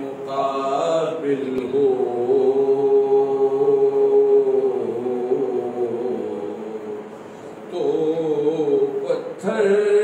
मुकाबिल हो तो पत्थर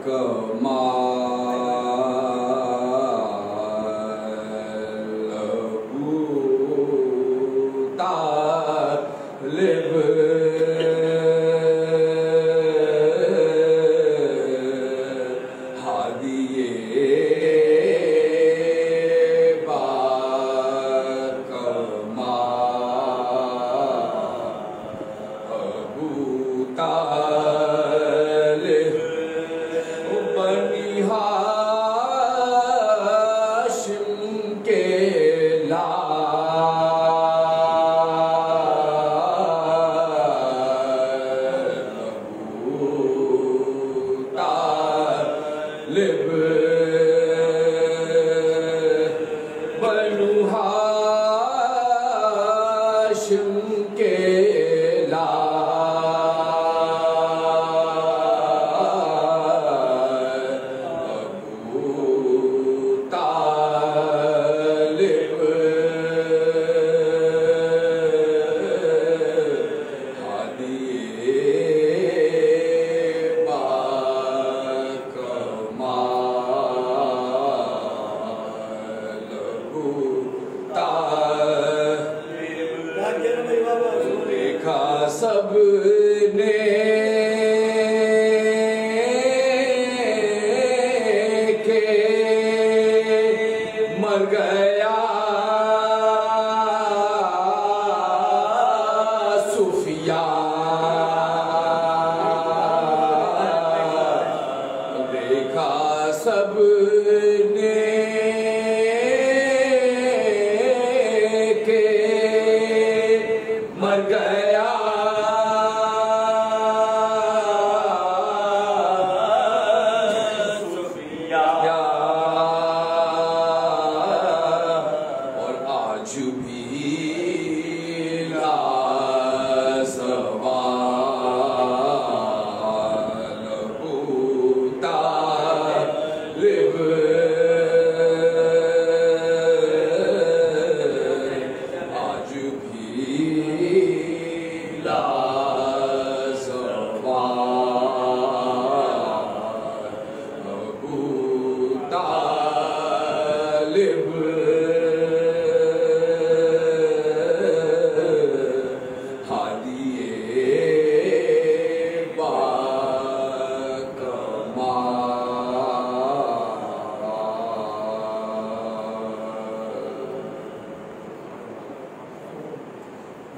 Kama तालिब बनु हाशिम के सबने के मर गया सूफिया देखा सबने के मर गया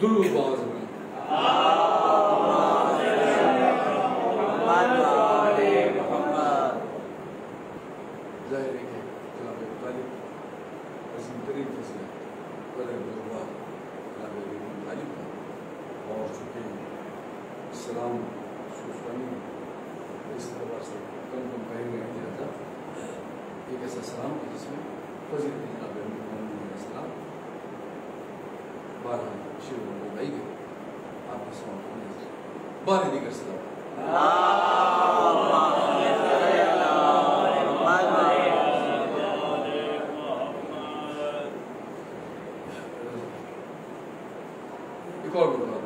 दुरूद बाज़ में ज़ाहिर है कि जनाब तालिब अज़ीम तरीन फज़ील बड़े बुजुर्ग जनाब तालिब और चूँकि सलाम सूफानी इस तरह से कम पहले नहीं दिया था एक ऐसा सलाम जिसमें फज़ील जनाब सलाम 12 शिव लगाई गई आपके सामने 12 दीगर सलाम एक और बता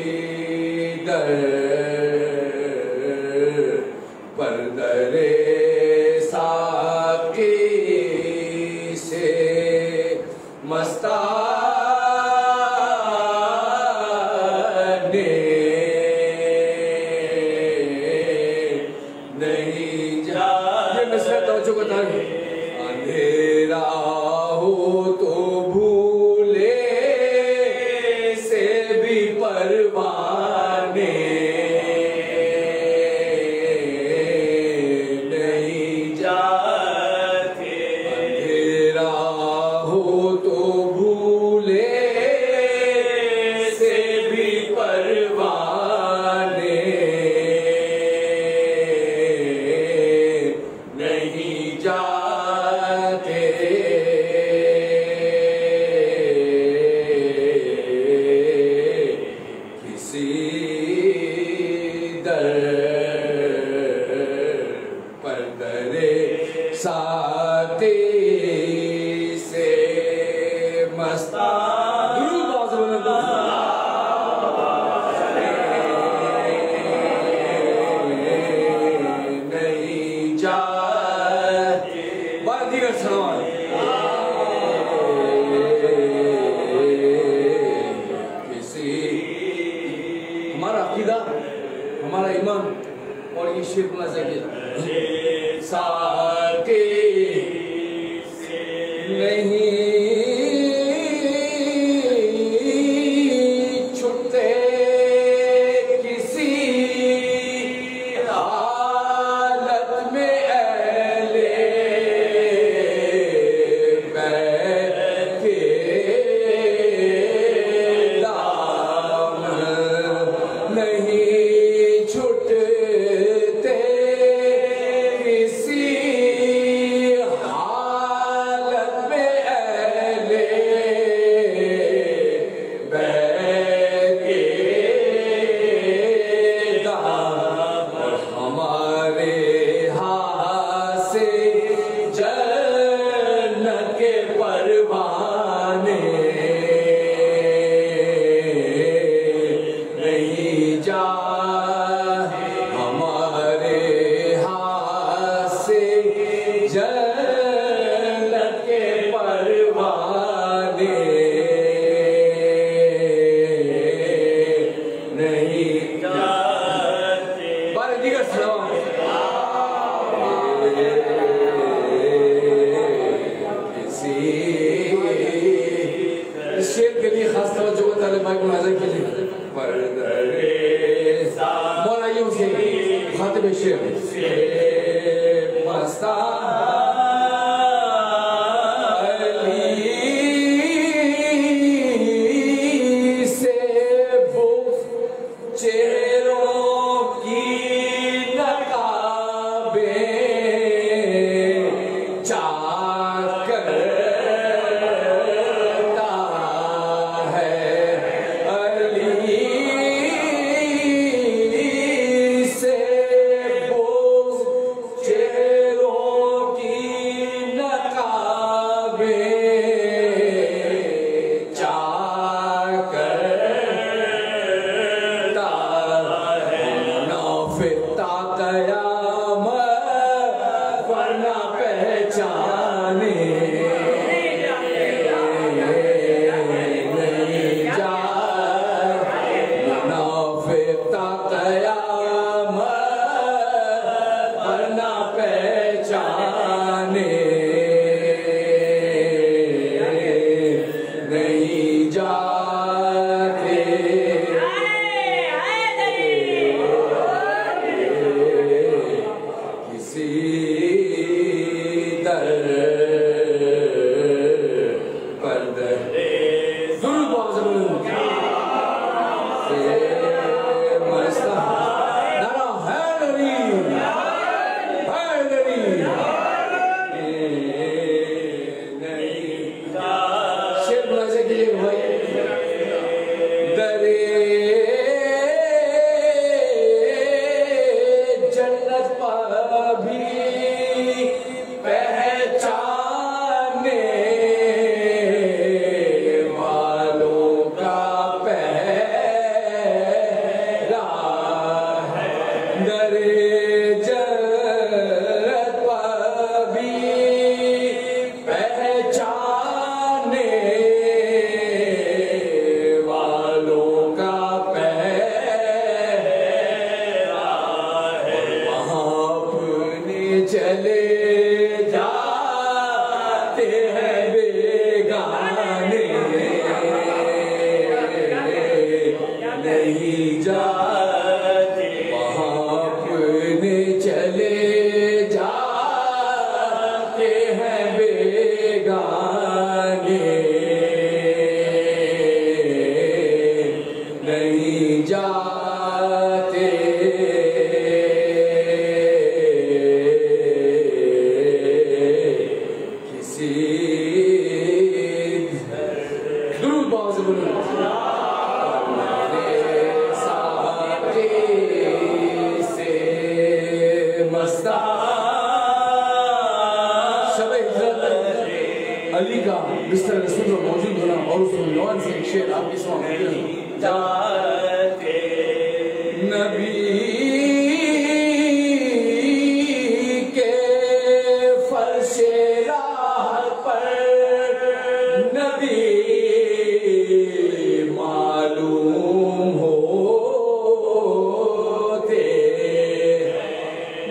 दूं पर दरे साकी से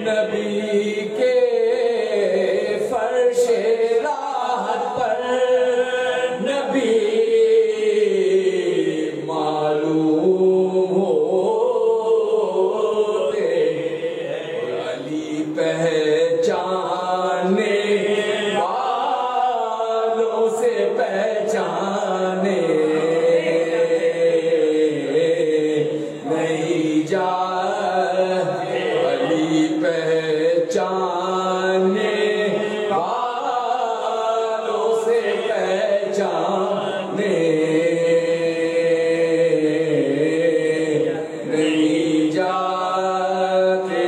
नबी के फर्श राहत पर पहचाने नहीं जाते, अली पहचाने वालों से पहचाने नहीं जाते,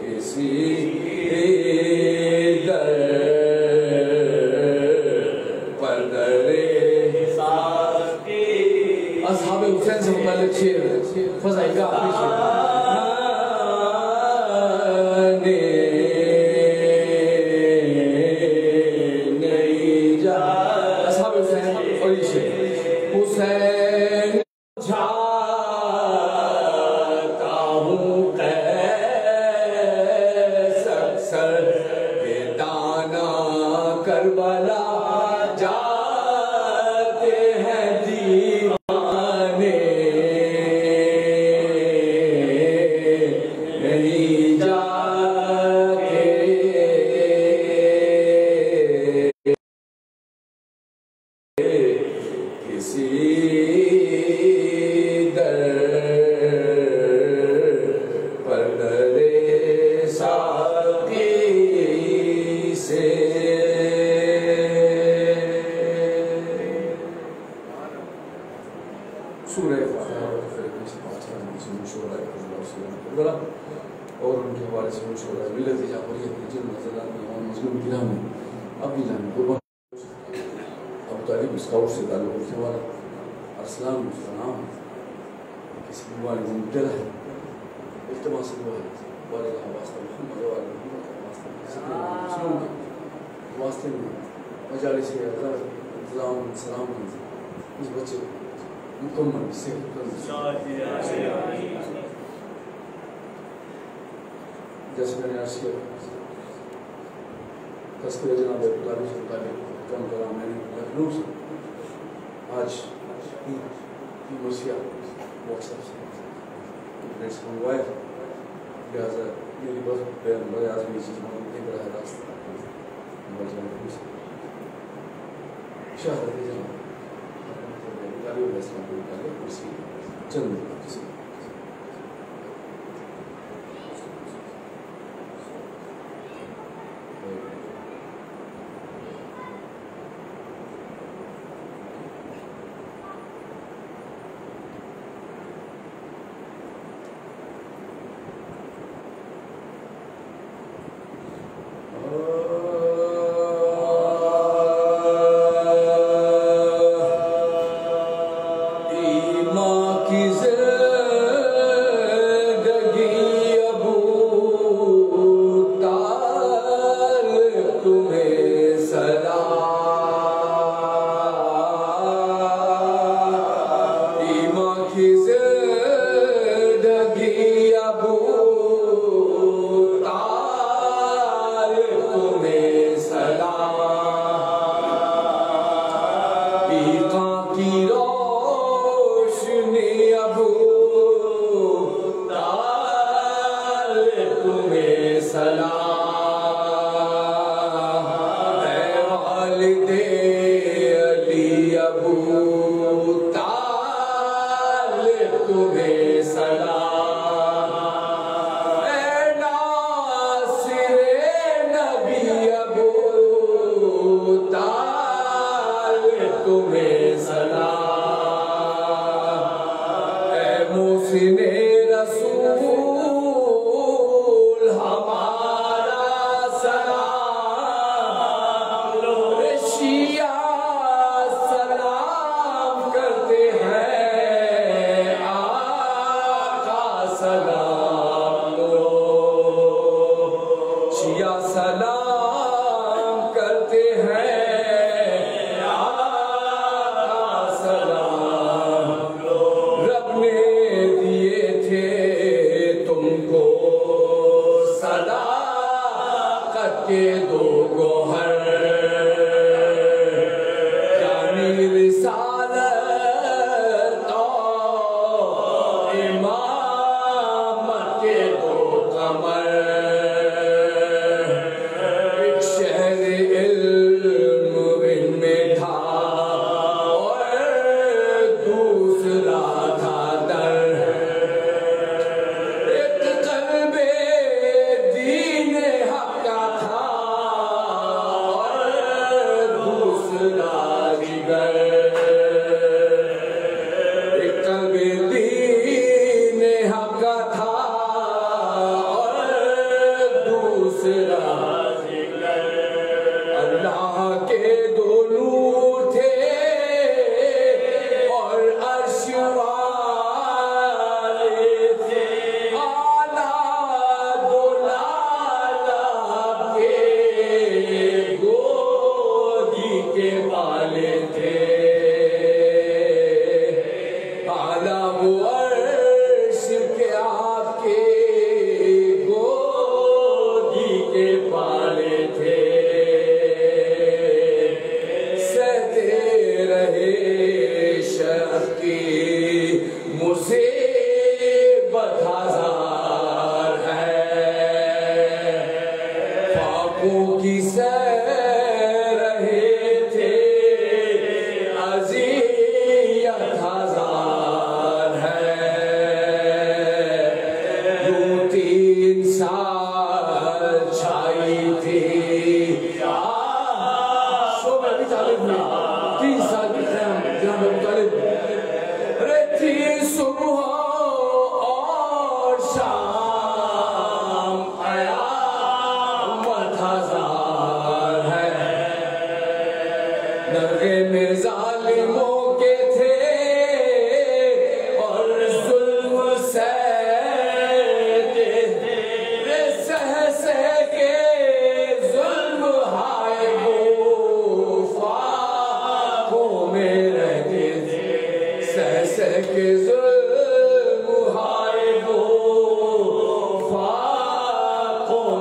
किसी दर पर दरे असहाबे हुसैन से मुताल्लिक शेर फज़ाइल का आखिरी शेर नहीं जा असहाबे हुसैन और ये शेर हुसैन जाता हूँ कैस अक्सर के दाना करबला जाते हैं दीवाने नहीं जाते, किसी दर पर दरे साकी से। सूरह और उनके हवाले से मशहूर है मिलत जाफरियत की जिन नजर और मजलूम गिरा में अपनी जान कुर्बान अबू तालिब स्काउट से ताल्लुक़ रखने वाला अरसलान उसका नाम है, किसी बीमारी में मुब्तला है, इल्तिमास दुआ है वाले वास्ते मोहम्मद वाले वास्ते में मजालिस के इंतजाम सलाम इस बच्चे मुकम्मल सेहत जैसे मैंने अर्ज़ किया तस्करे जनाब अबू तालिब से मुताबिक कम करा मैंने लखनऊ से आज की मसीहा व्हाट्सएप से फ्रेंड्स को मंगवाया, लिहाजा मेरी बस बड़े आदमी चीज़ नहीं बड़ा है रास्ता शहर चंद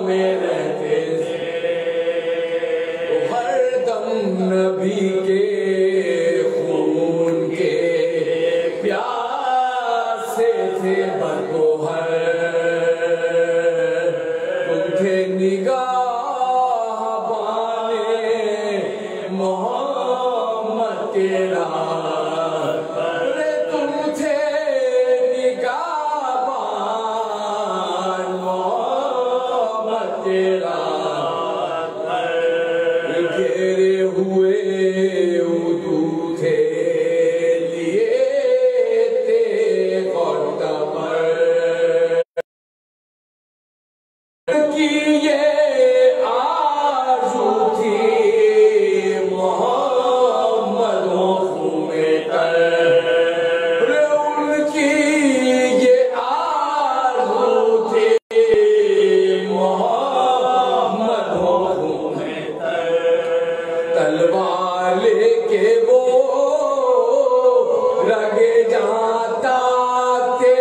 में रहते थे, हरदम नबी के खून के प्यासे थे बरगोहर, तुम थे निगाह बाने मोहम्मद के राह, रे तुम थे निगाह बान मोहम्मद के राह, घेरे हुए उदू थे लिए थे गौतमर की ये आरज़ू थी मोहम्मद में कर, उनकी ये आरज़ू थी मोहम्मद में कर, तलवार लेके वो रगे जाता थे,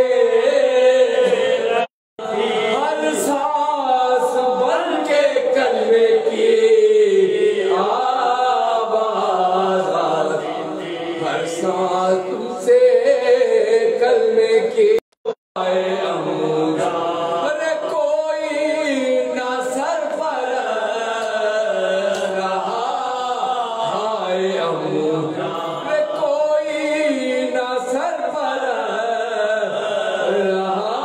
हर सांस बन के कलमे की आवाज आती, हर सांस तुमसे कलमे की आए अमूजा, अरे कोई ना सरफराज रहा हाय अमूजा, अरे कोई ना सरफराज रहा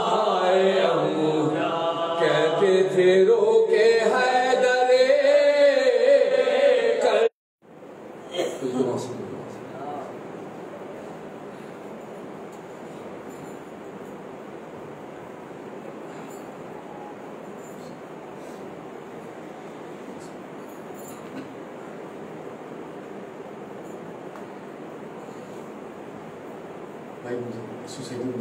हाय अमूजा, कहते थे रोके हैदरे कर। भाई सोसाइटी में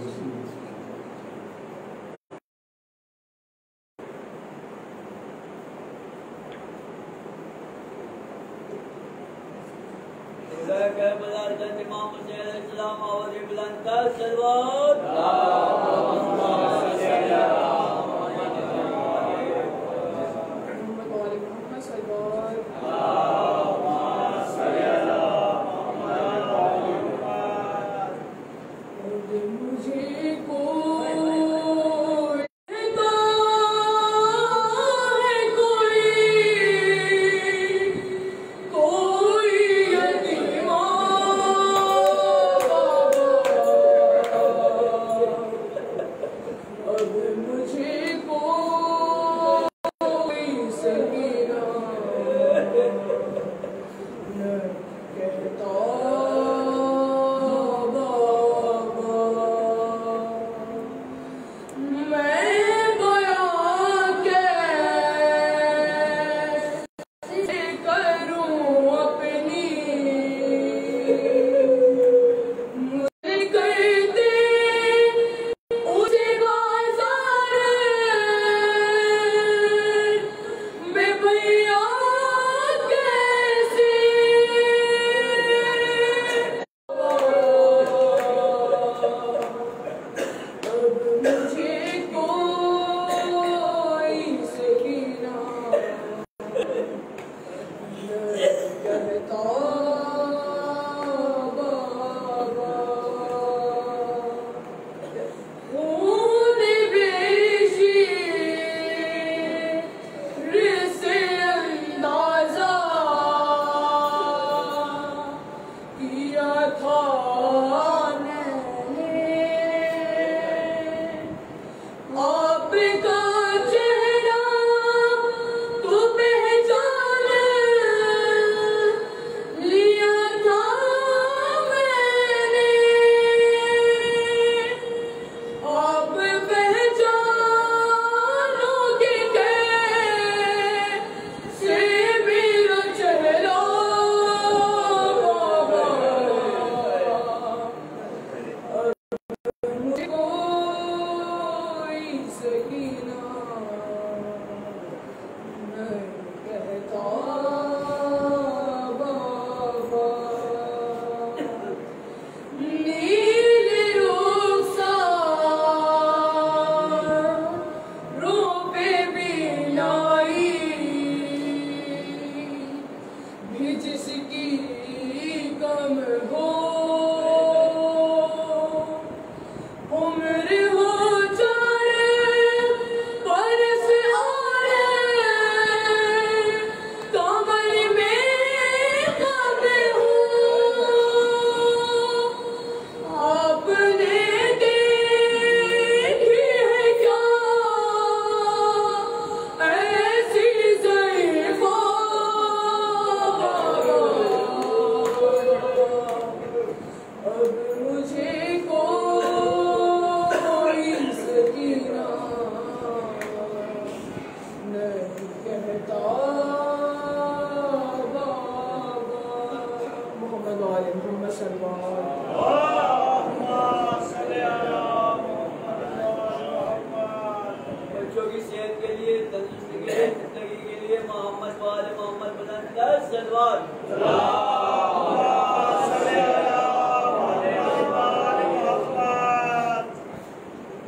आफियत के लिए, तंदुरुस्ती के लिए, जिंदगी के लिए मोहम्मद वाले मोहम्मद बुलंद कर सलवात।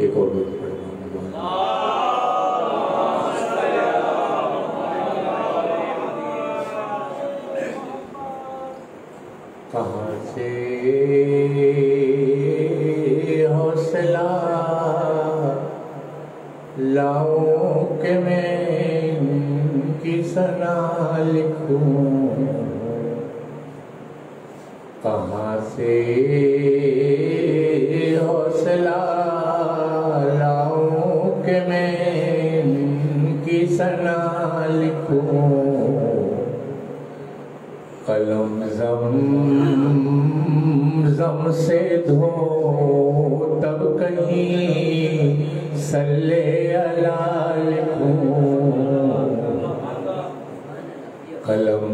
एक और बात कहाँ से हौसला लाऊं कि मैं की सना लिखूं, कहाँ से हौसला लाऊं कि मैं की सना लिखूं, कलम ज़म से धो तब कहीं सल्ले अला लिखूं, कलम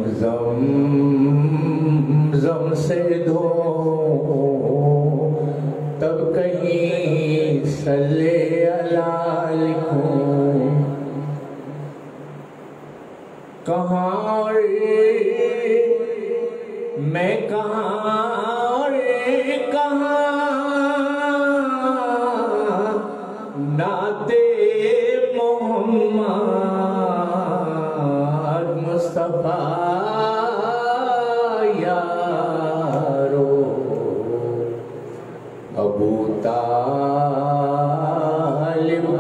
ज़म से धो तब कहीं सल्ले अला लिखूं, कहाँ रे मैं कहाँ रे कहाँ नाते मोहम्मद मुस्तफा यारो, अबू तालिब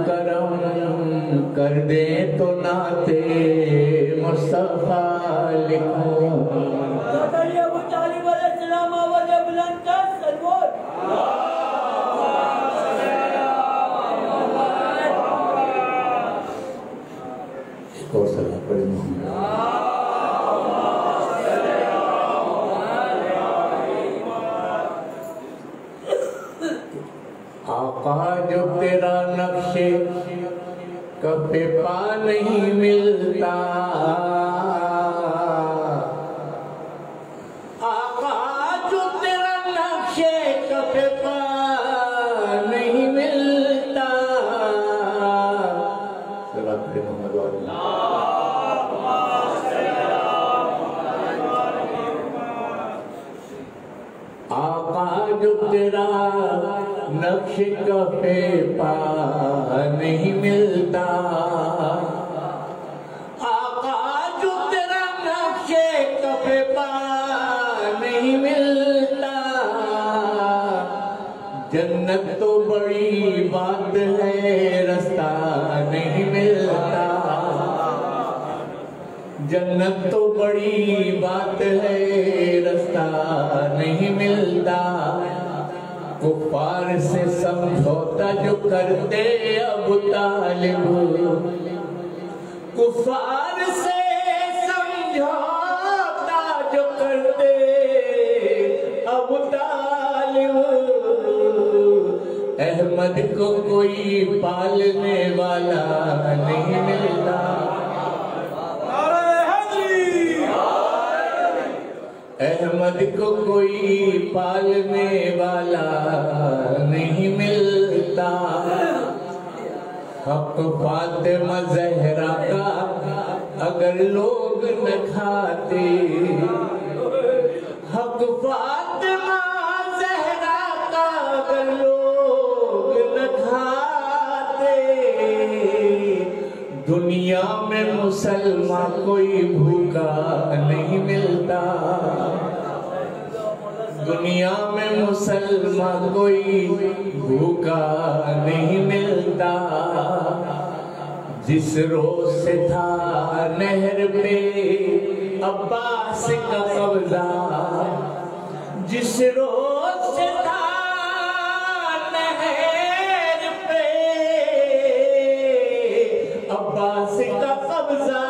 करम कर दे तो नाते मुस्तफा लिखूं, अबू तालिब अलैहिस्सलाम आवाज़ बुलंद कर सलवात। एक और सलाह पढ़े मोहम्मद। आका जो तेरा नक्शे कभी पा नहीं मिलता, आका जो तेरा नक्शे कभी पा नहीं मिलता, सलाह पढ़े मोहम्मद वाले। आका जो तेरा नक्श कफे पा नहीं मिलता, आका जो तेरा नक्श कफे पा नहीं मिलता, जन्नत तो बड़ी बात है रास्ता नहीं मिलता, जन्नत तो बड़ी बात है रास्ता नहीं मिलता, कुफार से समझौता जो करते अबू तालिब, कुफार से समझौता जो करते अबू तालिब, अहमद को कोई पालने वाला नहीं मिलता, अहमद को कोई पालने वाला नहीं मिलता, हक फातिमा ज़हरा का अगर लोग न खाते, हक फातिमा ज़हरा का अगर लोग न खाते, दुनिया में मुसलमान कोई भूखा नहीं मिलता, दुनिया में मुसलमान कोई भूखा नहीं मिलता, जिस रोज से था नहर पे अब्बास का कब्जा, जिस रोज से था नहर पे अब्बास का कब्जा,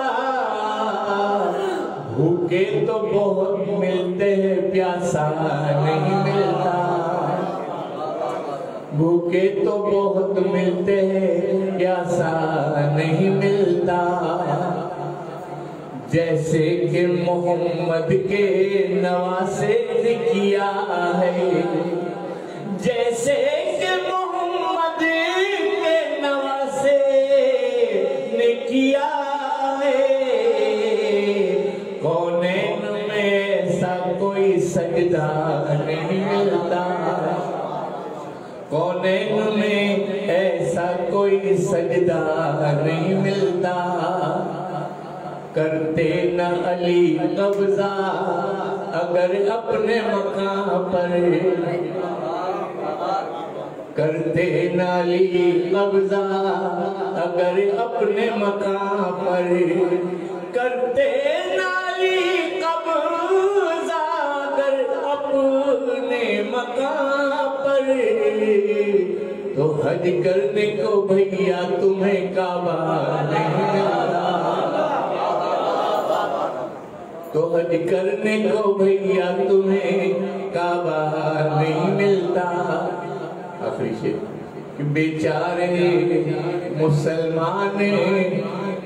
भूखे तो बहुत मिलते हैं प्यासा नहीं मिलता, भूखे तो बहुत मिलते हैं प्यासा नहीं मिलता, जैसे कि मोहम्मद के नवासे ने किया है, जैसे कि मोहम्मद के नवासे किया है, कौनैन में ऐसा कोई सजदा नहीं मिलता, कौनैन में ऐसा कोई सजदा नहीं मिलता। करते न अली कब्जा अगर अपने मकाम पर, करते न अली कब्जा अगर अपने मकाम पर, करते न अली कब्जा अगर अपने मकाम पर। तो हज करने को भैया तुम्हें काबा नहीं मिलता, तो हज करने को भैया तुम्हें काबा नहीं मिलता। आखिरी शेर कि बेचारे मुसलमान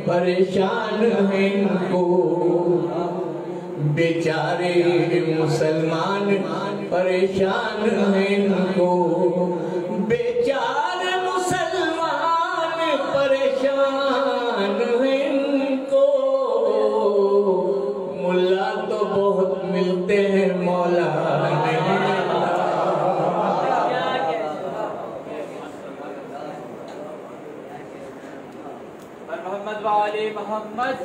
परेशान हैं इनको, बेचारे मुसलमान परेशान हैं इनको, बेचारे मुसलमान परेशान हैं इनको। मुल्ला तो बहुत मिलते हैं, मौला नहीं मिलता। मोहम्मद वाले मोहम्मद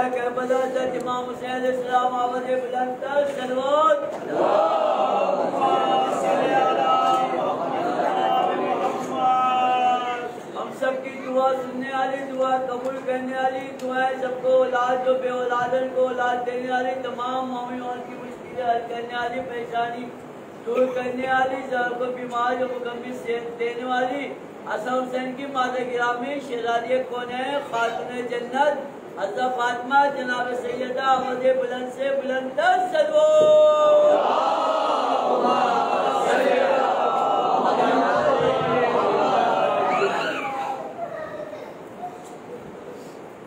करबला से इमाम हुसैन इस्लाम आवाज़ बुलंद सलवात। हम सबकी दुआ सुनने वाली, दुआ कबूल करने वाली, दुआएं सबको औलाद जो बे औलादन को औलाद देने वाली, तमाम मोमिनों की मुश्किलें हल करने वाली, परेशानी दूर करने वाली, सबको बीमार जो मुकम्मल सेहत देने वाली, हसन हुसैन की माता गिरामी शहजादी कौनैन खातून जन्नत हज़रत फातिमा जनाब सैयदा आवाज़ बुलंद से बुलंद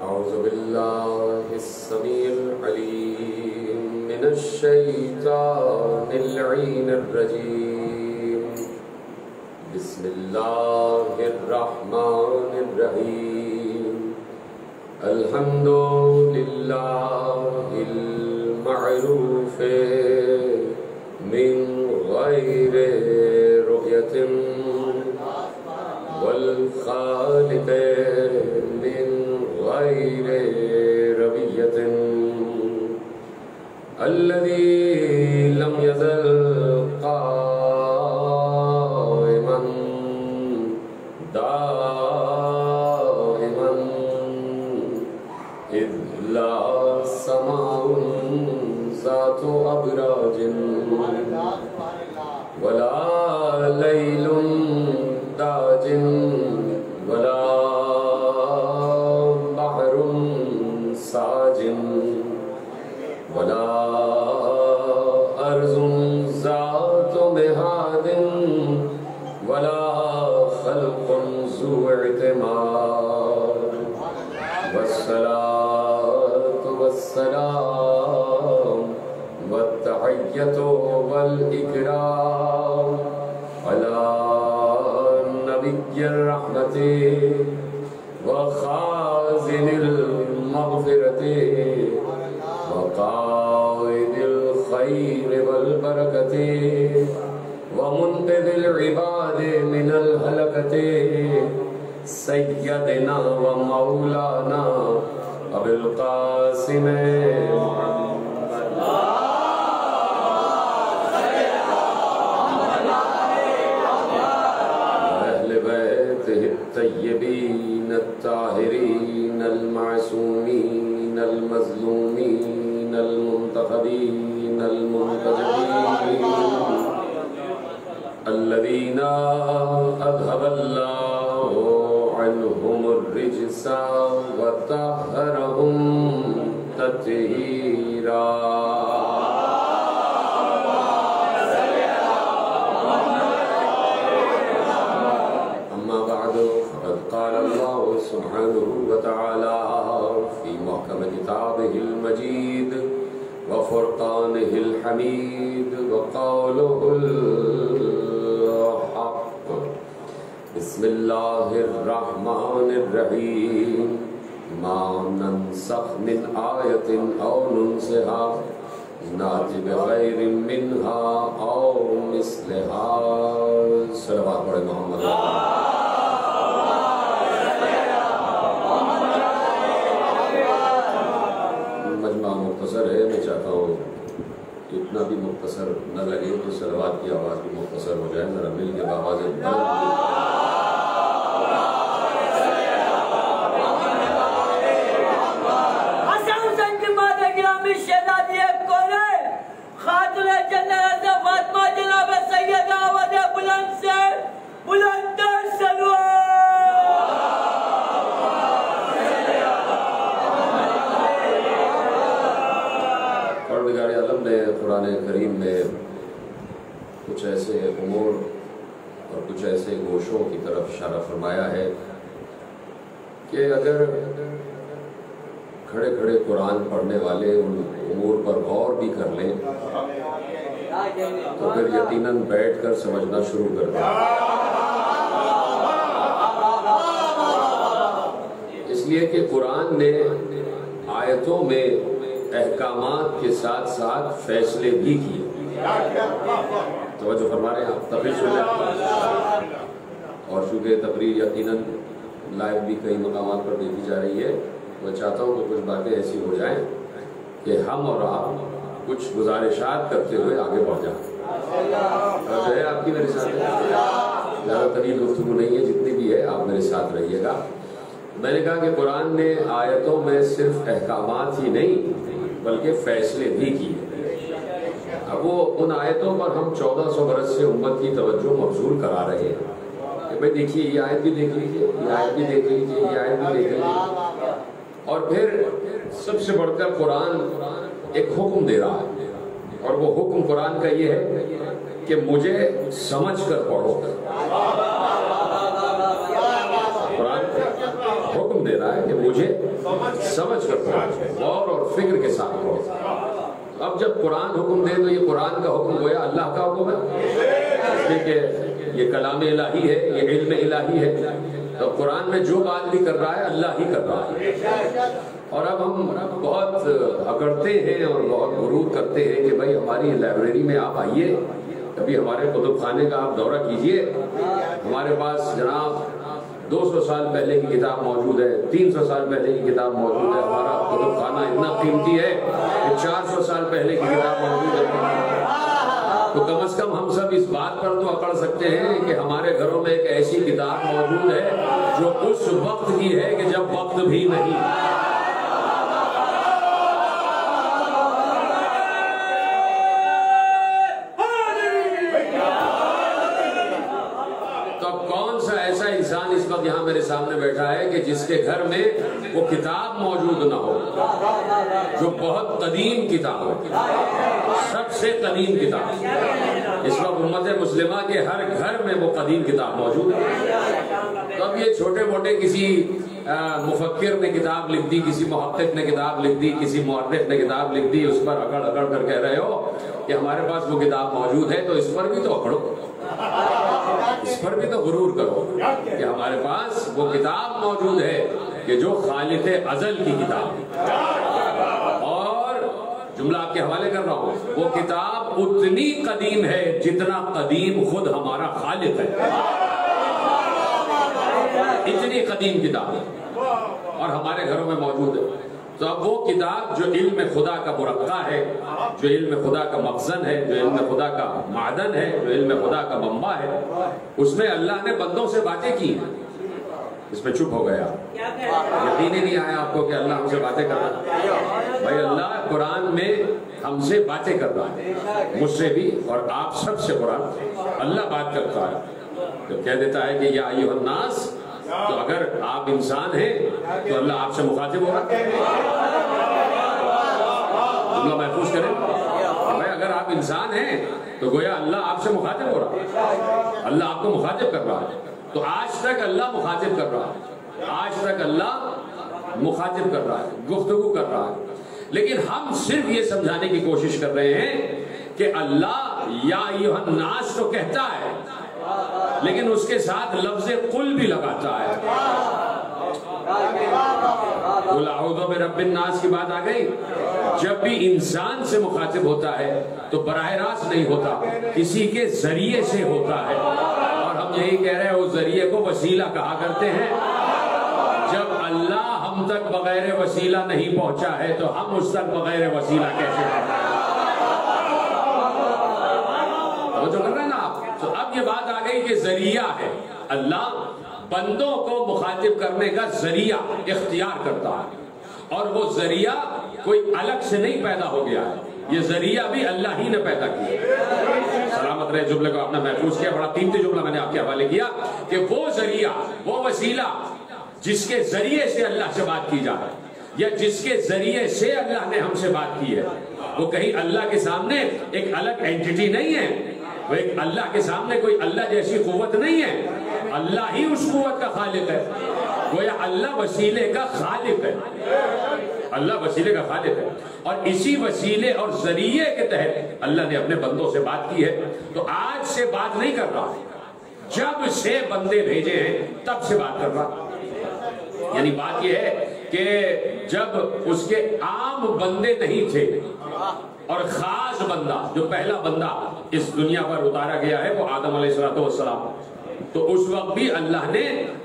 अऊज़ु बिल्लाहिस समीइल अलीम मिनश शैतानिर रजीम। बिस्मिल्लाहिर रहमानिर रहीम। अल्हम्दुलिल्लाहिल मअरूफ़ मिन गैरि रुयतिन वल खालिक़ मिन गैरि रबियतिन अल्लज़ी लम यज़ल क़ाइमन दाइमन इज़ ला समाउन ज़ातु अबराजिन वला लैलुन दाजिन वला बहरुन साजिन वला अर्ज़ुन ज़ातु मिहादिन वला खल्क़ुन ज़ू इतिमाद वस्सलातु वस्सलाम वत्तहिय्यतु वल इकराम अला नबिय्यिर रहमति व खाज़िनिल मग़फ़िरति व क़ाइदिल ख़ैरि वल बरकति व मुन्क़िज़िल इबादि मिनल हलकति सय्यदना व मौलाना अबुल क़ासिम तय्यबीन ताहिरीन अल-मासूमीन अल-मज़लूमीन अल-मुंतखबीन अल-मुंतजबीन अल्लज़ीना अज़हबल्लाहु अन्हुमुर-रिज्सा व तह्हरहुम तत्हीरा। قال الله سبحانه وتعالى في محكم كتابه المجيد وفرقانه الحميد व क़ौलुहुल हक़। बिस्मिल्लाहिर रहमानिर रहीम। मा नंसख मिन आयतिन औ नुनसिहा नाति बिग़ैरिन मिन्हा औ मिस्लिहा। सल्लल्लाहु अलैहि मोहम्मद। मजमा मुख्तसर है, मैं चाहता हूँ इतना भी मुख्तसर न लगे तो सलवात की आवाज़ भी मुख्तसर हो जाए। ज़रा मिल के आवाज़ कुरान करीम में कुछ ऐसे उमूर और कुछ ऐसे गोशों की तरफ इशारा फरमाया है कि अगर खड़े खड़े कुरान पढ़ने वाले उन उमूर पर गौर भी कर लें तो फिर यकीनन बैठकर समझना शुरू कर दें। इसलिए कि कुरान ने आयतों में अहकामात के साथ साथ फैसले भी किए। तवज्जो फरमा रहे हैं आप, तफरीर सुन रहे हैं। और चूँकि तकरीर यकीनन लाइव भी कई मकामात पर देखी जा रही है, मैं चाहता हूँ कि कुछ बातें ऐसी हो जाएं कि हम और आप कुछ गुजारिशात करते हुए आगे बढ़ जाएं। और जो है आपकी मेरे साथ ज़्यादा तवील गुफ्तगू नहीं है, जितनी भी है आप मेरे साथ रहिएगा। मैंने कहा कि कुरान ने आयतों में सिर्फ अहकामात ही नहीं बल्कि फैसले भी किए। अब वो उन आयतों पर हम 1400 बरस से उम्मत की तवज्जो मबजूल करा रहे हैं कि भाई देखिए ये आयत भी देख लीजिए, ये आयत भी देख लीजिए, ये आयत भी देख लीजिए। और फिर सबसे बढ़कर कुरान एक हुक्म दे रहा है, और वो हुक्म कुरान का ये है कि मुझे समझ कर पढ़ो। कुरान हुक्म दे रहा है कि मुझे समझ कर पढ़ो, गौर और फिक्र के साथ पढ़ो। अब जब कुरान हुक्म दे तो ये कुरान का हुक्म गोया अल्लाह का हुक्म है, इसलिए ये कलाम इलाही है, ये इल्म इलाही है। तो कुरान में जो बात भी कर रहा है अल्लाह ही कर रहा है। और अब हम बहुत अकड़ते हैं और बहुत गुरूर करते हैं कि भाई हमारी लाइब्रेरी में आप आइए, कभी हमारे कुतुब खाने का आप दौरा कीजिए। हमारे पास जनाब 200 साल पहले की किताब मौजूद है, 300 साल पहले की किताब मौजूद है। हमारा कुतुब खाना इतना कीमती है कि 400 साल पहले की किताब मौजूद है। तो कम से कम हम सब इस बात पर तो अकड़ सकते हैं कि हमारे घरों में एक ऐसी किताब मौजूद है जो उस वक्त की है कि जब वक्त भी नहीं। इस वक्त यहाँ मेरे सामने बैठा है कि जिसके घर में वो किताब मौजूद ना हो, जो बहुत कदीम किताब है, सबसे कदीम किताब। इस वक्त उम्मत मुस्लिमा के हर घर में वो कदीम किताब मौजूद है। तो अब ये छोटे मोटे किसी मुफक्किर ने किताब लिख दी, किसी मुहक्किक ने किताब लिख दी, किसी मुअर्रिख ने किताब लिख दी, उस पर अकड़ अकड़ कर कह रहे हो कि हमारे पास वो किताब मौजूद है, तो इस पर भी तो अकड़ो, इस पर भी तो गुरूर करो कि हमारे पास वो किताब मौजूद है कि जो खालिक अजल की किताब है। और जुमला आपके हवाले कर रहा हूं, वो किताब उतनी कदीम है जितना कदीम खुद हमारा खालिक है। इतनी कदीम किताब है और हमारे घरों में मौजूद है। तो अब वो किताब जो इल्म खुदा का मुरक्का है, जो इल्म खुदा का मखज़न है, जो इल्म खुदा का मादन है, जो इल्म खुदा का मंबा है, उसमें अल्लाह ने बंदों से बातें की। इसमें चुप हो गया, यकीन ही नहीं आया आपको कि अल्लाह हमसे बातें कर रहा है। भाई अल्लाह कुरान में हमसे बातें कर रहा है, मुझसे भी और आप सबसे कुरान अल्लाह बात करता है। तो कह देता है कि या अय्युहन्नास, तो अगर आप इंसान हैं तो अल्लाह आपसे मुखातिब होगा। जुमला महफूज करें भाई, अगर आप इंसान हैं तो गोया अल्लाह आपसे मुखातिब हो रहा है, अल्लाह आपको मुखातिब कर रहा है। तो आज तक अल्लाह मुखातिब कर रहा है, आज तक अल्लाह मुखातिब कर रहा है, गुफ्तगू कर रहा है। लेकिन हम सिर्फ ये समझाने की कोशिश कर रहे हैं कि अल्लाह या अय्युहन नास तो कहता है, लेकिन उसके साथ लफ्ज़ कुल भी लगाता है। कुल अऊज़ु बिरब्बिन नास की बात आ गई। जब भी इंसान से मुखातिब होता है तो बराह रास्त नहीं होता, किसी के जरिए से होता है। और हम यही कह रहे हैं, उस जरिए को वसीला कहा करते हैं। जब अल्लाह हम तक बगैर वसीला नहीं पहुंचा है तो हम उस तक बगैर वसीला कैसे पहुंचे? वो जो कर रहे हैं ना आप, तो अब ये बात आ गई कि जरिया है। अल्लाह बंदों को मुखातिब करने का जरिया इख्तियार करता है, और वो जरिया कोई अलग से नहीं पैदा हो गया है, ये जरिया भी अल्लाह ही ने पैदा किया। सलामत रहे जुमले को आपने महफूज किया। बड़ा कीमती जुमला मैंने आपके हवाले किया कि वो जरिया, वो वसीला जिसके जरिए से अल्लाह से बात की जाए, या जिसके जरिए से अल्लाह ने हमसे बात की है, वो कहीं अल्लाह के सामने एक अलग एंटिटी नहीं है। वो एक अल्लाह के सामने कोई अल्लाह जैसी कुव्वत नहीं है। अल्लाह ही उस कुव्वत का खालिक है। वो या अल्लाह वसीले का खालिक है। अल्लाह वसीले का खालिक है, और इसी वसीले और जरिए के तहत अल्लाह ने अपने बंदों से बात की है। तो आज से बात नहीं कर रहा, जब से बंदे भेजे हैं तब से बात कर रहा। यानी बात यह है कि जब उसके आम बंदे नहीं थे और खास बंदा, जो पहला बंदा इस दुनिया पर उतारा गया है वो आदम अलैहिस्सलाम, तो उस वक्त भी अल्लाह ने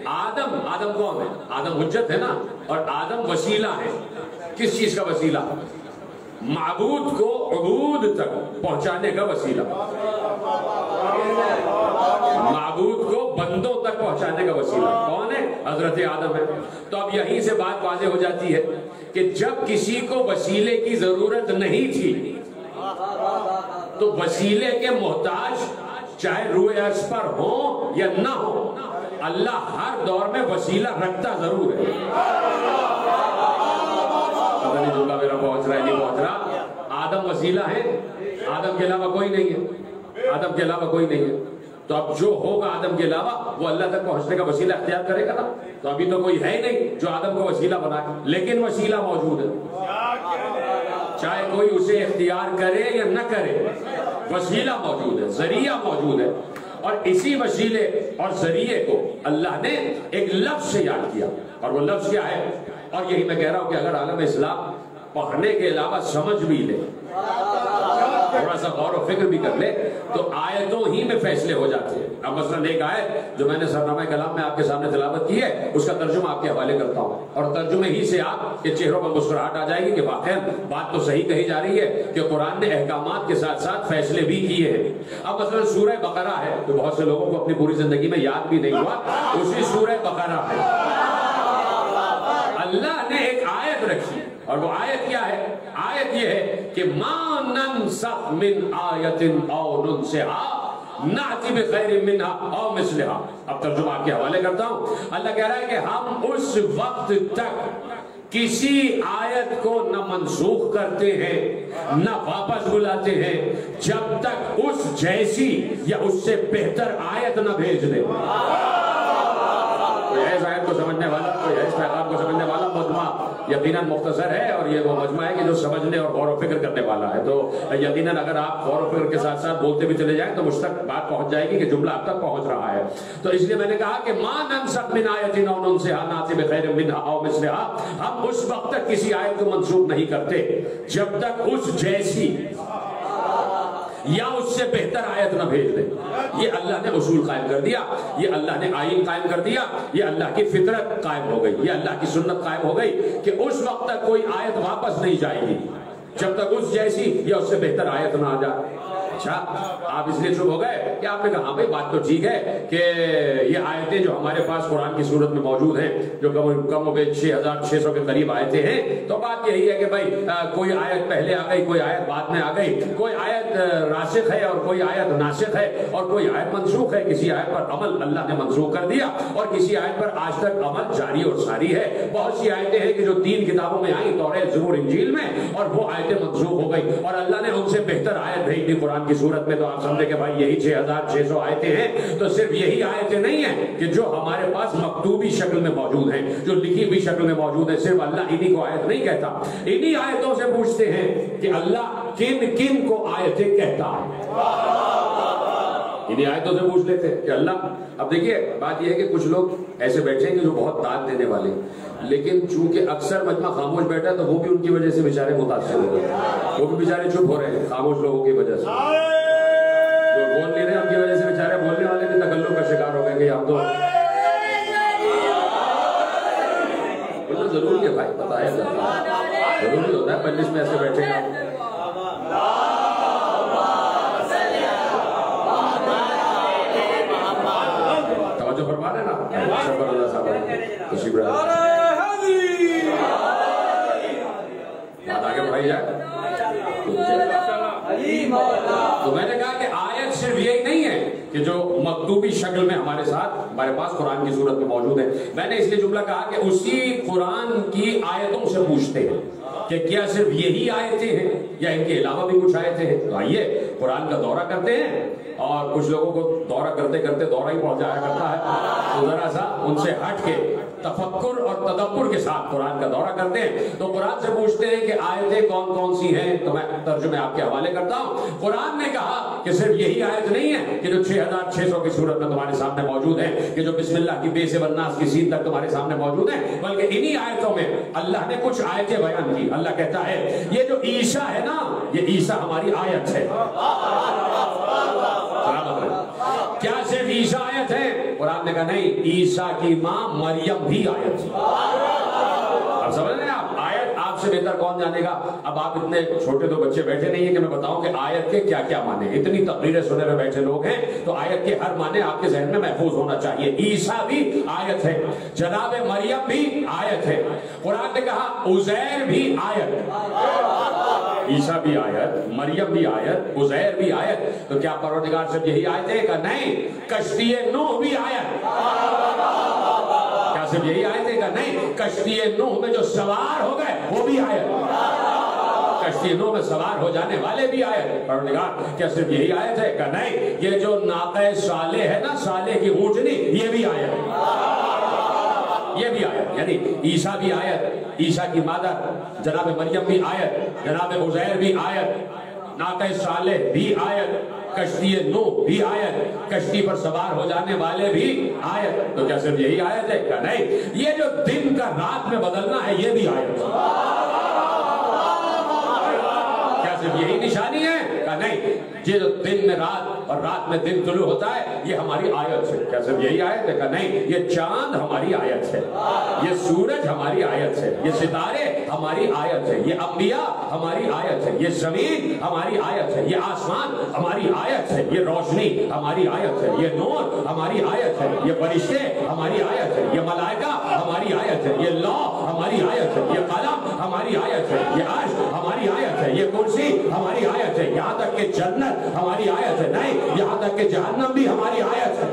आदम कौन है? आदम हुज्जत है ना, और आदम वसीला है। किस चीज का वसीला? माबूद को उबूद तक पहुंचाने का वसीला, माबूद को बंदों तक पहुंचाने का वसीला कौन है? हजरत आदम है। तो अब यहीं से बात वाज़ेह हो जाती है कि जब किसी को वसीले की जरूरत नहीं थी तो वसीले के मोहताज चाहे रूए अर्श पर हो या ना हो, अल्लाह हर दौर में वसीला रखता जरूर है। पता नहीं जुमला मेरा पहुंच रहा है नहीं पहुंच रहा। आदम वसीला है, आदम के अलावा कोई नहीं है, आदम के अलावा कोई नहीं है। तो अब जो होगा आदम के अलावा वो अल्लाह तक पहुंचने का वसीला इख्तियार करेगा ना। तो अभी तो कोई है ही नहीं जो आदम को वसीला बनाए, लेकिन वसीला मौजूद है। चाहे कोई उसे इख्तियार करे या न करे, वसीला मौजूद है, जरिया मौजूद है। और इसी वसीले और जरिए को अल्लाह ने एक लफ्ज से याद किया, और वो लफ्ज क्या है? और यही मैं कह रहा हूं कि अगर आलम इस्लाम पढ़ने के अलावा समझ भी ले, थोड़ा सा गौर और फिक्र भी कर ले, तो आयतों ही में फैसले हो जाते हैं। अब मसलन एक आयत जो मैंने सरनामा कलाम में आपके सामने तिलावत की है, उसका तर्जुमा आपके हवाले करता हूँ, और तर्जुमे ही से आपके चेहरों पर मुस्कुराहट आ जाएगी कि वाकई बात तो सही कही जा रही है कि कुरान ने अहकामात के साथ साथ फैसले भी किए हैं। अब मसलन सूरह बकरा है, तो बहुत से लोगों को अपनी पूरी जिंदगी में याद भी नहीं हुआ, उसी सूरह बकरा है अल्लाह ने एक आयत रखी, और वो आयत क्या है? आयत ये है कि मा नंसख मिन आयतिन औ नुनसिहा नाति बिखैरिन मिनहा औ मिस्लिहा। अब तर्जुमा आपके हवाले करता हूं। अल्लाह कह रहा है कि हम उस वक्त तक किसी आयत को न मनसूख करते हैं न वापस बुलाते हैं जब तक उस जैसी या उससे बेहतर आयत न भेज दे। कोई है इस आयत को समझने वाला, कोई है इस पैगाम को समझने वाला? मजमा यकीनन मुख्तसर है, और ये वो मजमा है कि जो समझने और गौर व फिक्र करने वाला है। तो यकीनन अगर आप गौर व फिक्र के साथ साथ बोलते भी चले जाएं तो मुझ तक बात पहुंच जाएगी कि जुमला आप तक पहुंच रहा है। तो इसलिए मैंने कहा कि मा नंसख मिन आयतिन औ नुनसिहा नाति बिखैरिन मिनहा औ मिस्लिहा, हम उस वक्त तक किसी आयत को मंसूख नहीं करते जब तक उस जैसी या उससे बेहतर आयत न भेज दे। ये अल्लाह ने उसूल कायम कर दिया, ये अल्लाह ने आईन कायम कर दिया, ये अल्लाह की फितरत कायम हो गई, ये अल्लाह की सुन्नत कायम हो गई कि उस वक्त तक कोई आयत वापस नहीं जाएगी जब तक उस जैसी या उससे बेहतर आयत ना आ जाए। अच्छा, आप इसलिए चुप हो गए कि आपने कहा हाँ भाई बात तो ठीक है कि ये आयतें जो हमारे पास कुरान की सूरत में मौजूद हैं, जो कम 6600 के करीब आयतें हैं, तो बात यही है कि भाई कोई आयत पहले आ गई, कोई आयत बाद में आ गई, कोई आयत रासिख है और कोई आयत नासिख है, और कोई आयत मनसूख है। किसी आयत पर अमल अल्लाह ने मनसूख कर दिया और किसी आयत पर आज तक अमल जारी और सारी है। बहुत सी आयतें हैं कि जो 3 किताबों में आई, तौरात, ज़बूर, इंजील में, और वो आयतें मनसूख हो गई और अल्लाह ने उनसे बेहतर आयत भेज दी कुरान की सूरत में। तो आप समझे कि भाई यही 6600 आयतें हैं। तो सिर्फ यही आयतें नहीं है कि जो हमारे पास मकतूबी शक्ल में मौजूद हैं, जो लिखी हुई शक्ल में मौजूद है, सिर्फ अल्लाह इन्हीं को आयत नहीं कहता। इन्हीं आयतों से पूछते हैं कि अल्लाह किन किन को आयतें कहता है। इन्हीं आयतों से पूछ लेते हैं कि अल्लाह। अब देखिए बात यह है कि कुछ लोग ऐसे बैठे हैं कि जो बहुत दाद देने वाले, लेकिन चूंकि अक्सर मजमा खामोश बैठा है तो वो भी उनकी वजह से बेचारे मुतासिर हो गए, वो भी बेचारे चुप हो रहे हैं खामोश लोगों की वजह से। जो बोल नहीं रहे उनकी वजह से बेचारे बोलने वाले भी तकल्लुफ का शिकार हो गए कि हम तो बोलना जरूरी है भाई, बताया जरूरी होता है मजलिस में ऐसे बैठे हैं। तवज्जो फरमा रहे ना शबर साहब, खुशी बात आगे बढ़ाई जाए। तो मैंने कहा कि आयत सिर्फ यही नहीं है कि जो मकतूबी शक्ल में हमारे साथ हमारे पास कुरान की सूरत में मौजूद है। मैंने इसलिए जुमला कहा कि उसी कुरान की आयतों से पूछते हैं कि क्या सिर्फ यही आयतें हैं या इनके अलावा भी कुछ आयतें हैं। तो आइए कुरान का दौरा करते हैं, और कुछ लोगों को दौरा करते करते दौरा ही पहुंच जाया करता है, तो जरा सा उनसे हट के तफक्कुर और तदब्बुर के साथ कुरान का दौरा करते हैं। तो कुरान से पूछते हैं कि आयतें कौन कौन सी हैं। तो मैं तर्जुमे आपके हवाले करता हूं। कुरान ने कहा कि सिर्फ यही आयत नहीं है कि जो 6600 की सूरत में तुम्हारे सामने मौजूद है, कि जो बिस्मिल्लाह की बे से वन्नास की सीन तक तुम्हारे सामने मौजूद है, बल्कि इन्हीं आयतों में अल्लाह ने कुछ आयतें बयान की। अल्लाह कहता है ये जो ईसा है ना, ये ईसा हमारी आयत है। क्या सिर्फ ईसा आयत है? कुरान ने कहा नहीं, ईसा की मां मरियम भी आयत है। अब समझ रहे हैं आप? आयत आपसे बेहतर कौन जानेगा। अब आप इतने छोटे तो बच्चे बैठे नहीं है कि मैं बताऊं कि आयत के क्या क्या माने। इतनी तकरीरें सुनने में बैठे लोग हैं, तो आयत के हर माने आपके जहन में महफूज होना चाहिए। ईसा भी आयत है, जनाब मरियम भी आयत है। कुरान ने कहा उज़ैर भी आयत, ईसा भी आयत, मरियम भी आयत, उज़ैर भी आयत। तो क्या परवरदिगार सिर्फ यही आयत है? का नहीं, कश्ती नूह भी आयत। क्या सिर्फ यही आयत है? का नहीं, कश्ती नूह में जो सवार हो गए वो भी आयत, कश्ती नूह में सवार हो जाने वाले भी आयत। परवरदिगार क्या सिर्फ यही आयत है? का नहीं, ये जो नाक़े साले है ना, साले की ऊँटनी, ये भी आयत, ये भी आयत। यानी ईसा भी आयत, ईसा की मादर जनाब मरियम भी आयत, जनाब उज़ैर भी आयत, नाक़े साले भी आयत, कश्ती नूह भी आयत, कश्ती पर सवार हो जाने वाले भी आयत। तो क्या सिर्फ यही आयत है? क्या नहीं, ये जो दिन का रात में बदलना है ये भी आयत। क्या सिर्फ यही निशानी है? क्या नहीं, ये जो दिन में रात और रात में दिन तुलू होता है ये हमारी आयत है। क्या सिर्फ यही आयत है? क्या नहीं, ये चांद हमारी आयत है, ये सूरज हमारी आयत है, ये सितारे हमारी आयत है, ये अंबिया हमारी आयत है, ये जमीन हमारी आयत है, ये आसमान हमारी आयत है, ये रोशनी हमारी आयत है, ये नूर हमारी आयत है, ये फरिश्ते हमारी आयत है, ये मलाइका हमारी आयत है, ये लौ हमारी आयत है, ये कलम हमारी आयत है, ये अर्श हमारी आयत है, ये कुर्सी हमारी आयत है, यहाँ तक कि जन्नत हमारी आयत है, नहीं यहाँ तक कि जहन्नम भी हमारी आयत है,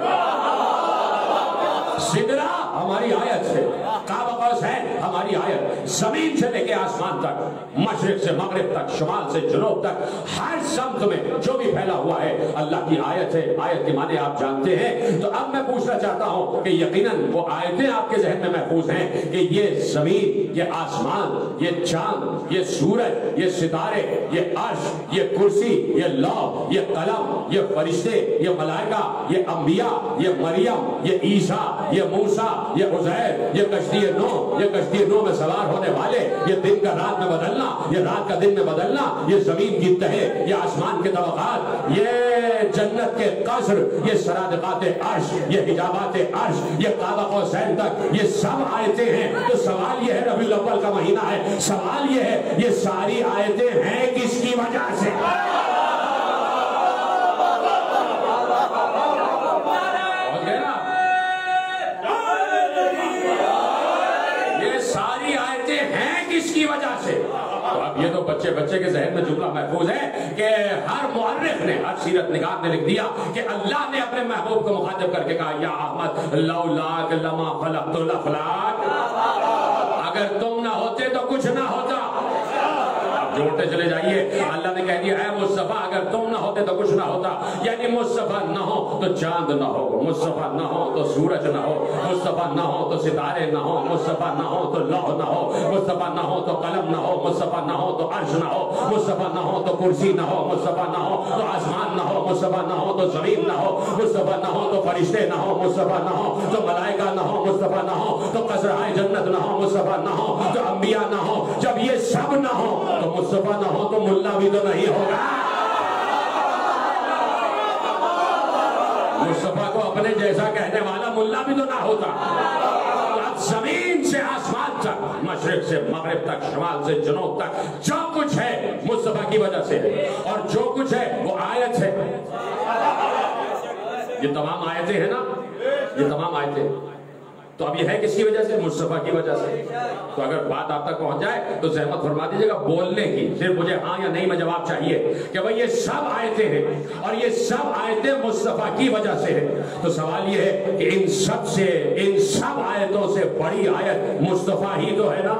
सिदरा हमारी आयत है, काबा कौसैन हमारी आयत, जमीन से लेके आसमान तक, मशरिक से मगरिब तक, शुमाल से जुनूब तक, हर समत में जो भी फैला हुआ है अल्लाह की आयत है। आयत के माने आप जानते हैं। तो अब मैं पूछना चाहता हूं कि यकीनन वो आयतें आपके जहन में महफूज हैं कि ये जमीन, ये आसमान, ये चांद, ये सूरज, ये सितारे, ये अर्श, ये कुर्सी, ये लौ, ये कलम, ये फरिश्ते, ये मलाइका, ये अंबिया, ये मरियम, ये ईसा, ये मूसा, ये उज़ैर, ये कश्ती नूह, ये कश्ती नूह में सवार होने वाले, ये दिन का रात में बदलना, ये रात का दिन में बदलना, ये जमीन की तहे, ये आसमान के तबक़ात, ये जन्नत के कसर, ये सरादिक़ात अर्श, ये हिजाबात अर्श, ये काबा कौसैन तक, ये सब आयतें हैं। तो सवाल ये है, रबीउल अव्वल का महीना है, सवाल ये है ये सारी आयतें हैं किसकी वजह से? किसकी वजह से? तो अब ये तो बच्चे बच्चे के जहन में जुमला महफूज है कि हर मुअर्रिख ने, हर सीरत निगाह ने लिख दिया कि अल्लाह ने अपने महबूब को मुखातिब करके कहा या अहमद लौलाक लमा खलक़तुल अफ़लाक, अगर तुम ना होते तो कुछ ना होता। जोड़ते चले जाइए। अल्लाह ने कह दिया है मुस्तफा अगर तुम ना होते तो कुछ ना होता, यानी मुस्तफा ना हो तो चांद ना हो, मुस्तफा ना हो तो सूरज ना हो, मुस्तफा ना हो तो सितारे ना हो, मुस्तफा ना हो तो लौह ना हो, मुस्तफा ना हो तो कलम ना हो, मुस्तफा ना हो तो अर्श ना हो, मुस्तफा ना हो तो कुर्सी ना हो, मुस्तफा ना हो तो आसमान ना हो, मुस्तफा ना हो तो जमीन ना हो, मुस्तफा ना हो तो फरिश्ते ना हो, मुस्तफा ना हो तो मलाइका ना हो, मुस्तफा ना हो तो कसराए जन्नत ना हो, मुस्तफा ना हो तो अंबिया ना हो। जब ये सब ना हो तो मुस्तफा ना हो तो मुल्ला भी तो नहीं होगा। मुस्तफा को अपने जैसा कहने वाला मुल्ला भी तो ना होता। जमीन से आसमान तक, मशरिक से मगरिब तक, शमाल से जुनूब तक जो कुछ है मुस्तफा की वजह से है, और जो कुछ है वो आयत है। ये तमाम आयतें हैं ना, ये तमाम आयतें, तो अब ये है किसकी वजह से? मुस्तफा की वजह से। तो अगर बात आप तक पहुंच जाए तो जहमत फरमा दीजिएगा बोलने की, सिर्फ मुझे हाँ या नहीं में जवाब चाहिए कि भाई ये सब आयतें हैं और ये सब आयतें मुस्तफा की वजह से है। तो सवाल ये है कि इन सब आयतों से बड़ी आयत मुस्तफा ही तो है ना।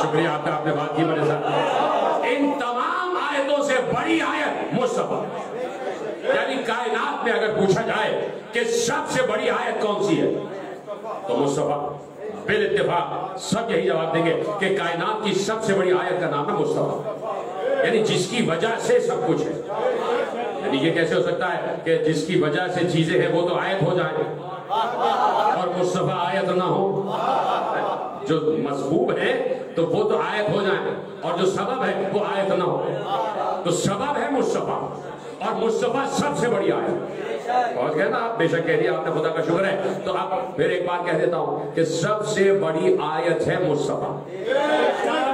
शुक्रिया आपका, आपने बात की मेरे साथ। इन तमाम आयतों से बड़ी आयत मुस्तफा, यानी कायनात में अगर पूछा जाए कि सबसे बड़ी आयत कौन सी है तो मुस्तफा। बिल इत्तेफाक सब यही जवाब देंगे कि कायनात की सबसे बड़ी आयत का नाम है मुस्तफा, यानी जिसकी वजह से सब कुछ है। यानी ये कैसे हो सकता है कि जिसकी वजह से चीजें हैं वो तो आयत हो जाए और मुस्तफा आयत ना हो? जो मसबूब है तो वो तो आयत हो जाए और जो सबब है वो आयत ना हो। तो सबब है मुस्तफा और मुस्तफा सबसे बड़ी आयत। पहुंच गए ना आप? बेशक कह दिया आपने, खुदा का शुक्र है। तो अब फिर एक बात कह देता हूं कि सबसे बड़ी आयत है मुस्तफा।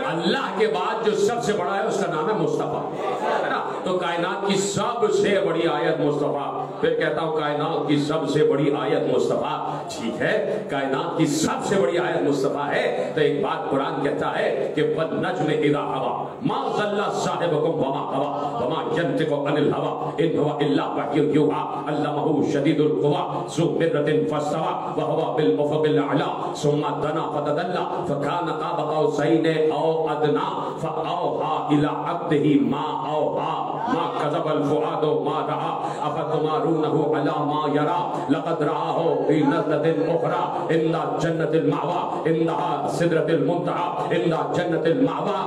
अल्लाह के बाद जो सबसे बड़ा है उसका नाम है मुस्तफा, है ना। तो कायनात की सबसे बड़ी आयत मुस्तफा। फिर कहता हूं कायनात की सबसे बड़ी आयत मुस्तफा। ठीक है, कायनात की सबसे बड़ी आयत मुस्तफा है। तो एक बात कुरान कहता है कि बद नज्म इदा हवा मा ज़ल्ला साहिबुकुम वमा हवा वमा यंतिकु अनिल हवा इन हुवा इल्ला वह्युन यूहा अल्लमहु शदीदुल कुवा ज़ु मिर्रतिन फस्तवा व हुवा बिल उफ़क़िल अला सुम्मा दना फतदल्ला फकान क़ाब क़ौसैन औ अदना फ़अौहा इला अब्दिही मा औहा मा कज़बल फ़ुआदु मा रआ अफ़तुमारूनहु अला मा यरा लक़द रआहु फ़ी नज़लतिन उख़रा इंदा जन्नतिल मावा इंदा सिदरतिल मुंतहा इंदा जन्नतिल मावा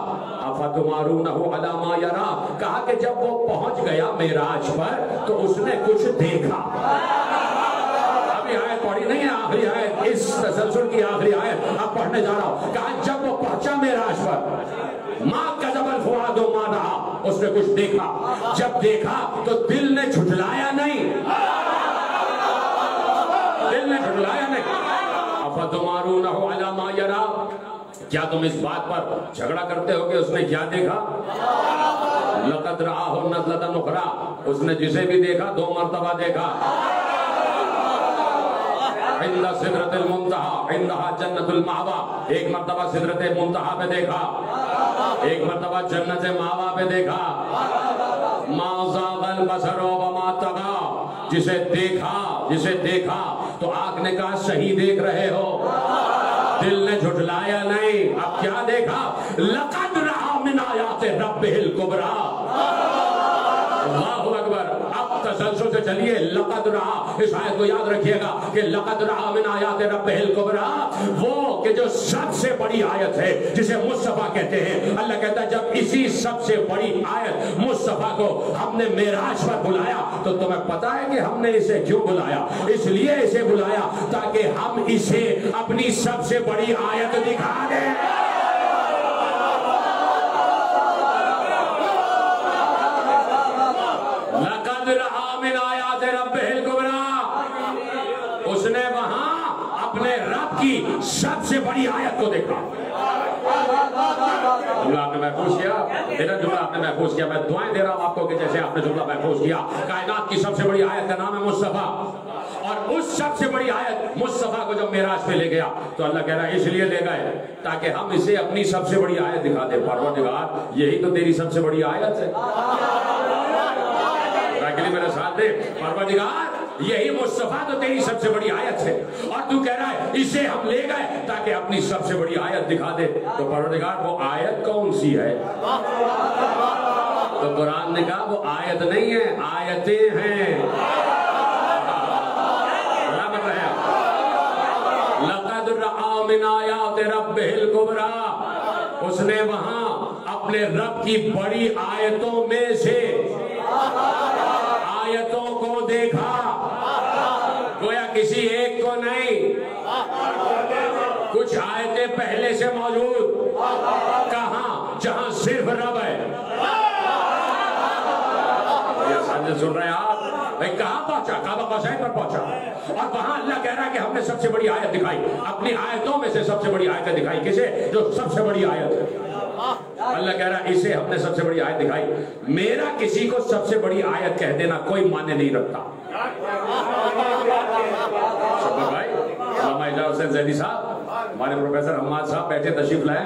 अफ़तुमारूनहु अला मा यरा। कहा कि जब वो पहुंच गया मेराज पर तो उसने कुछ देखा। अभी आयत पढ़ी नहीं है, आखिरी आयत, इस तसलसल की आखिरी आयत अब पढ़ने जा रहा हूं। कहा जब वो पहुंचा मेराज पर मां कज़बल फ़ुआदु मा रआ, उसने कुछ देखा। जब देखा तो दिल ने झुठलाया नहीं, दिल ने झुठलाया नहीं। अफ़तुमारूनहु अला मा यरा, क्या तुम इस बात पर झगड़ा करते हो कि उसने क्या देखा? लक़द रआहु नज़लतन उख़रा, उसने जिसे भी देखा 2 मरतबा देखा। इंदा सिदरतिल मुंतहा इंदहा जन्नतुल मावा, 1 मरतबा सिदरते मुंतहा पे देखा, 1 मरतबा जन्नत मावा पे देखा। मा ज़ाग़ल बसर व मा तग़ा, जिसे देखा तो आँख ने कहा सही देख रहे हो, दिल ने झुठलाया नहीं। अब क्या देखा? लक़द रआ मिन आयाति रब्बिहिल कुबरा। अल्लाहु अकबर। अब तसल्सल से चलिए, लक़द रआ, इस आयत को याद रखिएगा कि लक़द रआ मिन आयाति रब्बिहिल कुबरा, वो कि जो सबसे बड़ी आयत है जिसे मुस्तफा कहते हैं। अल्लाह कहता है जब इसी सबसे बड़ी आयत मुस्तफा को हमने मेराज पर बुलाया तो तुम्हें पता है कि हमने इसे क्यों बुलाया? इसलिए इसे बुलाया ताकि हम इसे अपनी सबसे बड़ी आयत दिखा दें। लक़द रआ मिन आयाति रब्बिहिल कुबरा, उसने वहां अपने रब की सबसे बड़ी आयत को देखा। जुमला आपने महफूज किया, मेरा जुमला आपने महफूज किया। मैं दुआएं दे रहा हूं आपको कि जैसे आपने जुमला महफूज किया। कायनात की सबसे बड़ी आयत का नाम है मुस्तफा, और उस सबसे बड़ी आयत मुस्तफा को जब मेराज पे ले गया तो अल्लाह कह रहा है इसलिए ले गए ताकि हम इसे अपनी सबसे बड़ी आयत दिखा दें। परवरदिगार यही तो तेरी सबसे बड़ी आयत है। मेरे साथ दे, परवरदिगार यही मुस्तफा तो तेरी सबसे बड़ी आयत है, और तू कह रहा है इसे हम ले गए ताकि अपनी सबसे बड़ी आयत दिखा दे। तो परवरदिगार वो आयत कौन सी है? तो कुरान ने कहा वो आयत नहीं है, आयतें हैं। बराबर है। लक़द रआ मिन आयाति रब्बिहिल कुबरा, उसने वहां अपने रब की बड़ी आयतों में से आयतों को देखा, गोया किसी एक को नहीं, कुछ आयतें पहले से मौजूद। कहां? जहां सिर्फ रब है। सुन रहे हैं आप भाई? कहां पहुंचा? काबा कौसैन पर पहुंचा, और वहां अल्लाह कह रहा है कि हमने सबसे बड़ी आयत दिखाई, अपनी आयतों में से सबसे बड़ी आयत दिखाई। किसे? जो सबसे बड़ी आयत है। अल्लाह कह रहा है इसे हमने सबसे बड़ी आयत दिखाई। मेरा किसी को सबसे बड़ी आयत कह देना कोई मान्य नहीं रखता। भाई हुसैन जैदी साहब, हमारे प्रोफेसर हम्माद साहब बैठे तशरीफ लाए,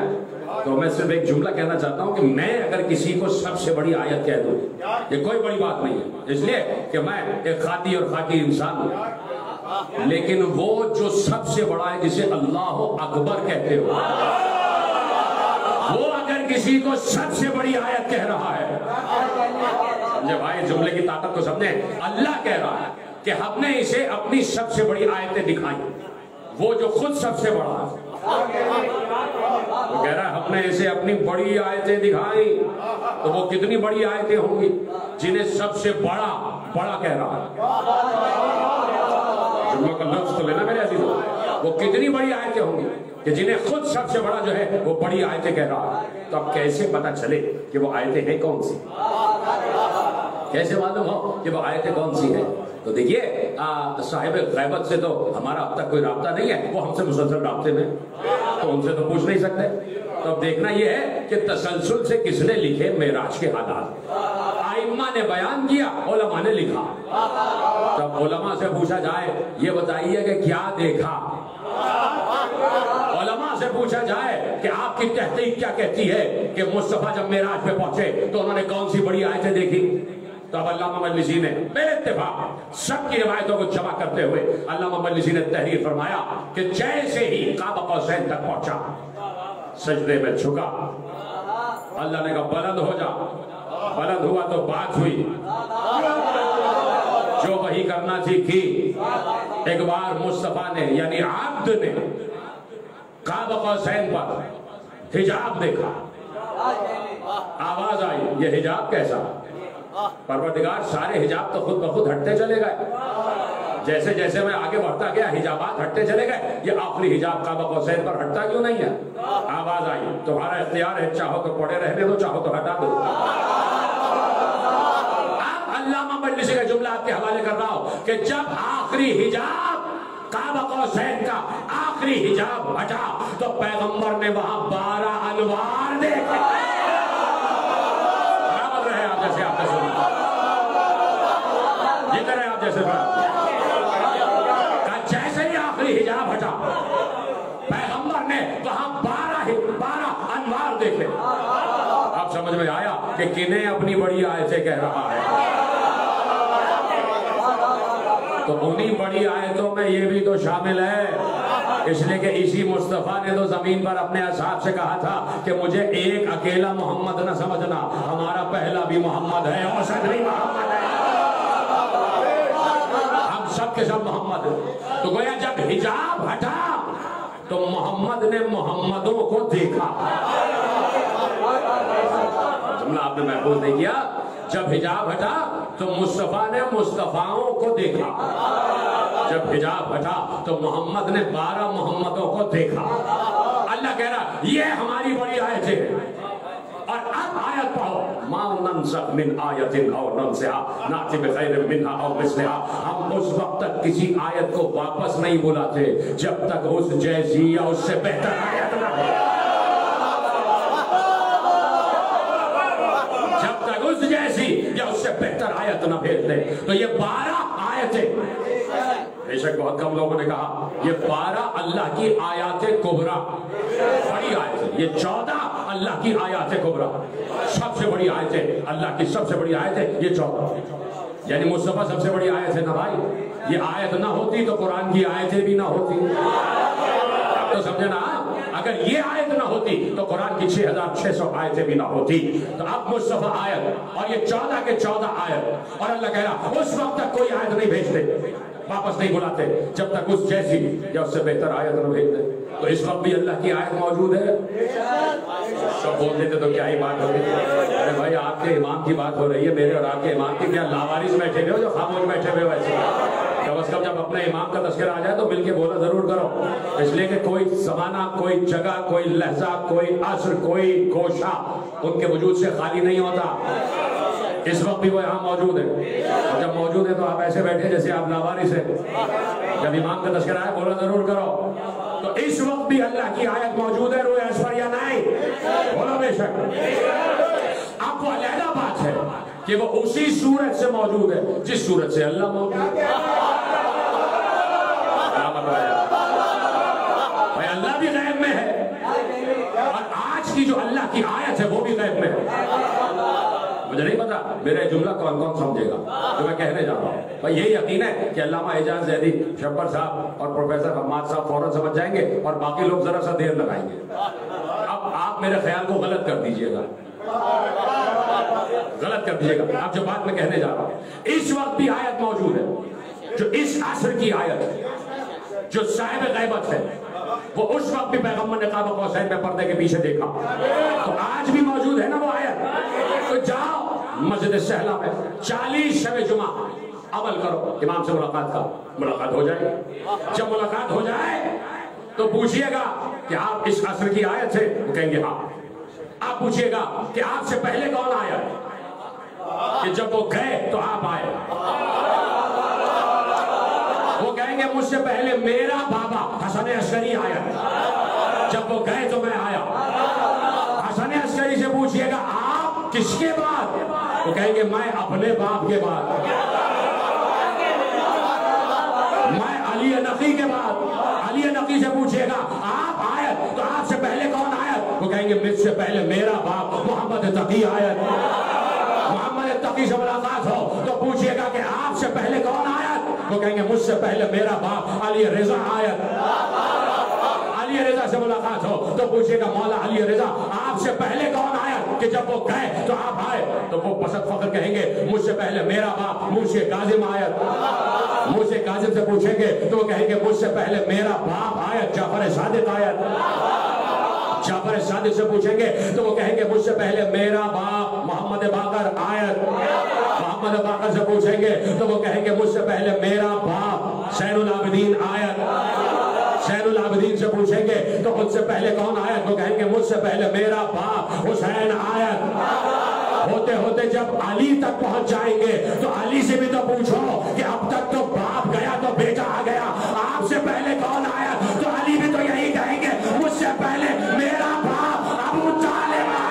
तो मैं सिर्फ एक जुमला कहना चाहता हूं कि मैं अगर किसी को सबसे बड़ी आयत कह दूं, ये कोई बड़ी बात नहीं है, इसलिए कि मैं एक खाती और खाकी इंसान हूं। लेकिन वो जो सबसे बड़ा है, जिसे अल्लाह अकबर कहते हो, वो अगर किसी को सबसे बड़ी आयत कह रहा है, समझे भाई? जुमले की ताकत को समझे। अल्लाह कह रहा है कि हमने इसे अपनी सबसे बड़ी आयतें दिखाई, वो जो खुद सबसे बड़ा है। वो कह रहा है हमने इसे अपनी बड़ी आयतें दिखाई, तो वो कितनी बड़ी आयतें होंगी जिन्हें सबसे बड़ा बड़ा कह रहा है। जुम्मा का लफ्ज तो लेना मेरे अजीजों, वो कितनी बड़ी आयतें होंगी कि जिन्हें खुद सबसे बड़ा जो है वो बड़ी आयतें कह रहा है। तो अब कैसे पता चले कि वो आयतें हैं कौन सी? कैसे मालूम हो कि वो आयतें कौन सी हैं? तो देखिए, साहिब गैबत से तो हमारा अब तक कोई राब्ता नहीं है, वो हमसे मुसलसल राब्ते में, तो उनसे तो पूछ नहीं सकते। तो अब देखना यह है कि तसलसल से किसने लिखे मेराज के हालात। आइम्मा ने बयान किया, उलमा ने लिखा। तब उलमा से पूछा जाए, ये बताइए कि क्या देखा? उलमा से पूछा जाए कि आपकी तहकीक क्या कहती है कि मुस्तफा जब मेराज पे पहुंचे तो उन्होंने कौन सी बड़ी आयतें देखी? तो अब अल्लामा मजलिसी ने बेइत्तेफाक सबकी रिवायतों को जमा करते हुए अल्लामा मजलिसी ने तहरीर फरमाया कि जैसे ही काबा कौसैन तक पहुंचा, सजदे में झुका, अल्लाह ने कहा बुलंद हो जा। बुलंद हुआ तो बात हुई, जो वही करना थी की। एक बार मुस्तफा ने यानी आब्द ने काबा कौसैन पर हिजाब देखा, आवाज आई, ये हिजाब कैसा? परवरदिगार सारे हिजाब तो खुद ब खुद हटते चले गए। जैसे जैसे मैं आगे बढ़ता गया हिजाबात हटते चले गए, ये आखिरी हिजाब काबा कौसैन पर हटता क्यों नहीं है? आवाज आई, तुम्हारा इख्तियार है, चाहो तो पड़े रहने दो, चाहो तो हटा दो। अब अल्लामा मजलिसी का जुमला आपके हवाले कर रहा हूं कि जब आखिरी हिजाब काबा कौसैन का आखिरी हिजाब हटा तो पैगंबर ने वहां 12 अनवार देखे। बराबर रहे आप जैसे आपने सुना, जिधर है आप जैसे जैसे ही आखिरी हिजाब हटा पैगंबर ने वहां 12 अनवार देखे। अब समझ में आया कि किन्हें अपनी बड़ी आयतें कह रहा है। तो उन्हीं बड़ी आयतों में ये भी तो शामिल है, इसलिए कि इसी मुस्तफा ने तो जमीन पर अपने असहाब से कहा था कि मुझे एक अकेला मोहम्मद न समझना, हमारा पहला भी मोहम्मद है, मसदरी मोहम्मद है, हम सब के सब मोहम्मद। तो गोया जब हिजाब हटा तो मोहम्मद ने मोहम्मदों को देखा। जुमला आपने महफूज नहीं किया। जब हिजाब हटा तो मुस्तफा ने मुस्तफाओं को देखा, जब हिजाब हटा तो मोहम्मद ने 12 मोहम्मदों को देखा। अल्लाह कह रहा ये हमारी बड़ी आयत है। और अब आयत पढ़ो, मा नंसख मिन आयतिन औ नंसिहा नाति बिखैरिम मिन्हा औ मिस्लिहा। हम उस वक्त तक किसी आयत को वापस नहीं बुलाते जब तक उस जैसी या उससे बेहतर आयत ना हो, जब तक उस जैसी या उससे बेहतर आयत ना भेज दे। तो ये 12 आयतें, बेशक बहुत कम लोगों ने कहा ये 12 अल्लाह की आयाते कुबरा बड़ी आयत है, ये 14 अल्लाह की आयाते कुबरा सबसे बड़ी आयत है, अल्लाह की सबसे बड़ी आयत है ये 14। यानी मुस्तफा सबसे बड़ी आयत है ना भाई। ये आयत ना होती तो कुरान की आयतें भी ना होती। अब तो समझे ना, अगर ये आयत ना होती तो कुरान की 6600 आयतें भी ना होती। तो अब मुस्तफा आयत और ये 14 के 14 आयत, और अल्लाह कह रहा उस वक्त तक कोई आयत नहीं भेजते, वापस नहीं बुलाते जब तक उस जैसी या उससे बेहतर आयत न भेज दे। तो इस वक्त भी अल्लाह की आयत मौजूद है। सब बोलते थे तो क्या ही बात होगी। अरे भाई आपके इमाम की बात हो रही है, मेरे और आपके इमाम की, क्या लावारिस बैठे हुए हो जो खामोश बैठे हुए वैसे। कम से कम जब अपने इमाम का तस्करा आ जाए तो मिलके बोला जरूर करो, इसलिए कि कोई जमाना, कोई जगह, कोई लहजा, कोई असर, कोई गोशा उनके वजूद से खाली नहीं होता। इस वक्त भी वो यहाँ मौजूद है, और जब मौजूद है तो आप ऐसे बैठे जैसे आप लावारिस है। जब इमाम का तस्करा है बोला जरूर करो। तो इस वक्त भी अल्लाह की आयत मौजूद है, रोए असफर या नहीं, बोलो बेशक। अब वो अलहदा बात है कि वो उसी सूरत से मौजूद है जिस सूरत से अल्लाह मौजूद है। भाई अल्लाह भी गैब में है, और आज की जो अल्लाह की आयत है वो भी गैब में है। मुझे नहीं पता मेरा जुमला कौन कौन समझेगा जो मैं कहने जा रहा हूँ। भाई यही यकीन है कि अल्लामा एजाज ज़ैदी, शब्बर साहब और प्रोफेसर हम्माद साहब फौरन समझ जाएंगे, और बाकी लोग जरा सा देर लगाएंगे। अब आप मेरे ख्याल को गलत कर दीजिएगा, गलत कर दीजिएगा। आप जो बात मैं कहने जा रहा हूँ, इस वक्त भी आयत मौजूद है जो इस असर की आयत है, जो साहिब गैबत है। वो उस वक्त भी पैगम्बर ने काबा कौसैन में पर्दे के पीछे देखा, तो आज भी मौजूद है ना वो आयत। तो जाओ मस्जिद सहला में 40 शब जुमा अमल करो, इमाम से मुलाकात हो जाए। जब मुलाकात हो जाए तो पूछिएगा कि आप इस असर की आयत से, वो कहेंगे हाँ। आप पूछिएगा कि आपसे पहले कौन आया, कि जब वो गए तो आप आए। वो कहेंगे मुझसे पहले मेरा बाबा हसन अस्करी आया, जब वो गए तो मैं आया। हसन अस्करी से पूछिएगा आप किसके बाद, वो कहेंगे मैं अपने बाप के बाद, मैं अली नकी के बाद। अली नकी से पूछिएगा आप आए तो आपसे पहले कौन आया, वो कहेंगे मुझसे पहले मेरा बाप मोहम्मद तकी आया। मोहम्मद तकी से मुलाकात हो तो पूछिएगा कि आपसे पहले कौन आया, वो कहेंगे मुझसे पहले मेरा बाप अली रजा आया। अली रजा से मुलाकात हो तो पूछिएगा मौला अली रजा आपसे पहले कौन आया, कि जब वो गए तो आप आए। तो वो पसंद फख्र कहेंगे मुझसे पहले मेरा बाप मुझसे काजिम आया। मुझसे काजिम से पूछेंगे तो वो कहेंगे मुझसे पहले मेरा बाप आया जाफर सादिक आया। जाफर सादिक से पूछेंगे तो वो कहेंगे मुझसे पहले मेरा बाप मोहम्मद बाकर आयत। मोहम्मद बाकर से पूछेंगे तो वो कहेंगे मुझसे पहले मेरा बाप सैनुल आबिदीन आयत। सैनुल आबिदीन से पूछेंगे तो मुझसे पहले कौन आयत, वो कहेंगे मुझसे पहले मेरा बाप हुसैन आयत। होते होते जब अली तक पहुंच जाएंगे तो अली से भी तो पूछो कि अब तक तो बाप गया तो बेटा आ गया, आपसे पहले कौन आया, तो अली भी तो यही कहेंगे मुझसे पहले मेरा बाप अबू तालिब आया।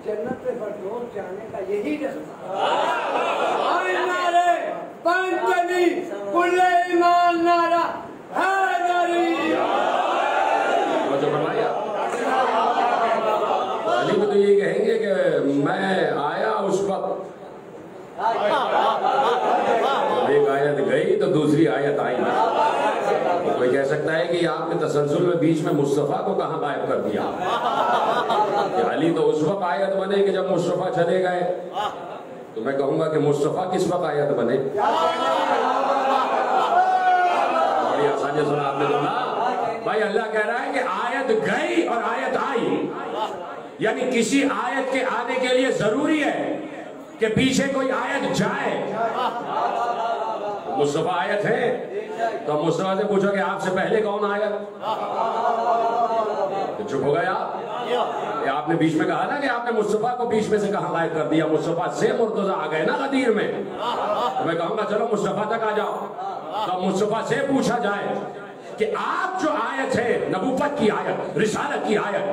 जन्नत में फरदौस जाने का यही रास्ता। नारे पंचमी कुल्ले ईमान नारा हैदरी। अली में तो यही कहेंगे कि मैं आया उस वक्त, एक आयत गई तो दूसरी आयत आई ना। तो कोई कह सकता है कि आपने तसलसल में बीच में मुस्तफ़ा को कहाँ गायब कर दिया? कि अली तो उस वक्त आयत बने कि जब मुस्तफ़ा चले गए। तो मैं कहूंगा कि मुस्तफ़ा किस वक्त आयत बने? बड़ी आसानी सुना आपने सुना भाई। अल्लाह कह रहा है कि आयत गई और आयत आई, यानी किसी आयत के आने के लिए जरूरी है कि पीछे कोई आयत जाए। मुस्तफ़ा आयत है तो मुस्तफ़ा से पूछो कि आपसे पहले कौन आया? तो चुप हो गया। आपने बीच में कहा ना कि आपने मुस्तफ़ा को बीच में से कहां गायब कर दिया? मुस्तफ़ा से मुर्तज़ा आ गए ना गदीर में। तो मैं कहूंगा चलो मुस्तफ़ा तक आ जाओ। तो मुस्तफ़ा से पूछा जाए कि आप जो आयत है, नबूवत की आयत, रिसालत की आयत,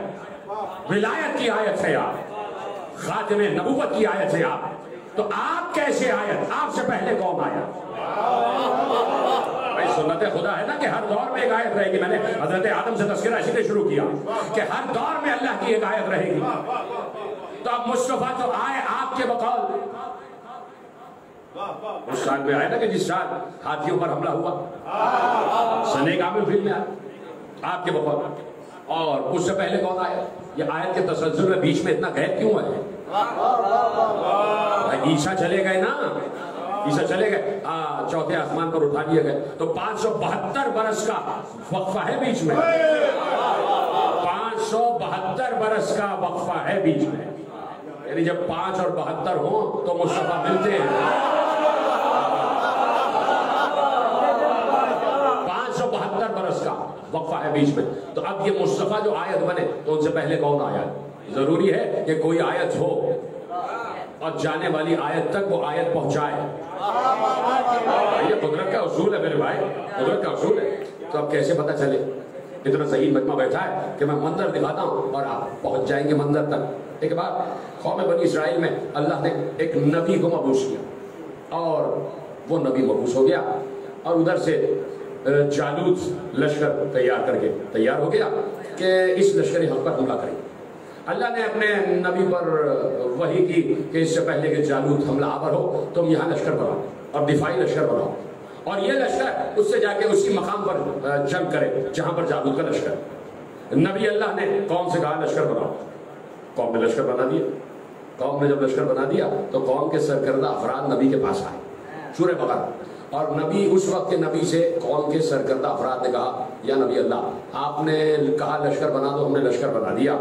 विलायत की आयत है, आप खातिमे नबूवत की आयत है आप, तो आप कैसे आयत? आपसे पहले कौन आया? भाई सुन्नत खुदा है ना कि हर दौर में एक आयत रहेगी। मैंने हजरत आदम से तस्करा इसी से शुरू किया कि हर दौर में अल्लाह की एक आयत रहेगी। तो अब मुस्तफ़ा तो आए आपके बकौल। उस साल में आया ना कि जिस साल हाथियों पर हमला हुआ, सने कामिल फिल्म में आया आपके बकौल। और उससे पहले कौन आया? ये आयत के तसलसल में बीच में इतना गैप क्यों है? भाई ईसा चले गए ना, ईसा चले गए, चौथे आसमान पर उठा दिए गए, तो 572 बरस का वक्फा है बीच में। 572 बरस का वक्फा है बीच में, यानी जब 5 और 72 हो तो मुस्तफा मिलते हैं। 572 बरस का वक्फा है बीच में। तो अब ये मुस्तफा जो आयत बने तो उनसे पहले कौन आया? जरूरी है कि कोई आयत हो और जाने वाली आयत तक वो आयत पहुंचाए। ये कुदरत का उसूल है मेरे भाई, कुदरत का उसूल है। तो अब कैसे पता चले? इतना सही मजमा बैठा है कि मैं मंदिर दिखाता हूँ और आप पहुंच जाएंगे मंदिर तक। एक बार कौम बनी इसराइल में अल्लाह ने एक नबी को मबूस किया और वो नबी मबूस हो गया और उधर से जालूत लश्कर तैयार हो गया कि इस लश्करी हम पर हमला करें। अल्लाह ने अपने नबी पर वही की कि इससे पहले कि जालूत हमला आवर हो तुम यहाँ लश्कर बनाओ और दिफाई लश्कर बनाओ, और ये लश्कर उससे जाके उसी मकाम पर जंग करे जहां पर जालूत का लश्कर। नबी अल्लाह ने कौम से कहा लश्कर बनाओ, कौम ने लश्कर बना दिया। कौम ने जब लश्कर बना दिया तो कौम के सरकर्दा अफराद नबी के पास आए, सूरह बकरा। और नबी उस वक्त के नबी से कौम के सरकर्दा अफराद ने कहा, या नबी अल्लाह आपने कहा लश्कर बना दो, हमने लश्कर बना दिया,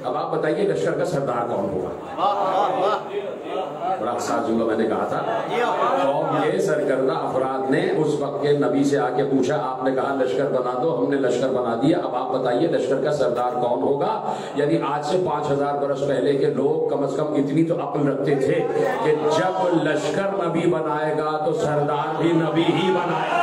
अब आप बताइए लश्कर का सरदार कौन होगा? बड़ा खास जुमला मैंने कहा था। कौम के सरकर्दा अफराद ने उस वक्त के नबी से आके पूछा, आपने कहा लश्कर बना दो, हमने लश्कर बना दिया, अब आप बताइए लश्कर का सरदार कौन होगा? यानी आज से 5000 बरस पहले के लोग कम से कम इतनी तो अक्ल रखते थे कि जब लश्कर नबी बनाएगा तो सरदार भी नबी ही बनाएगा।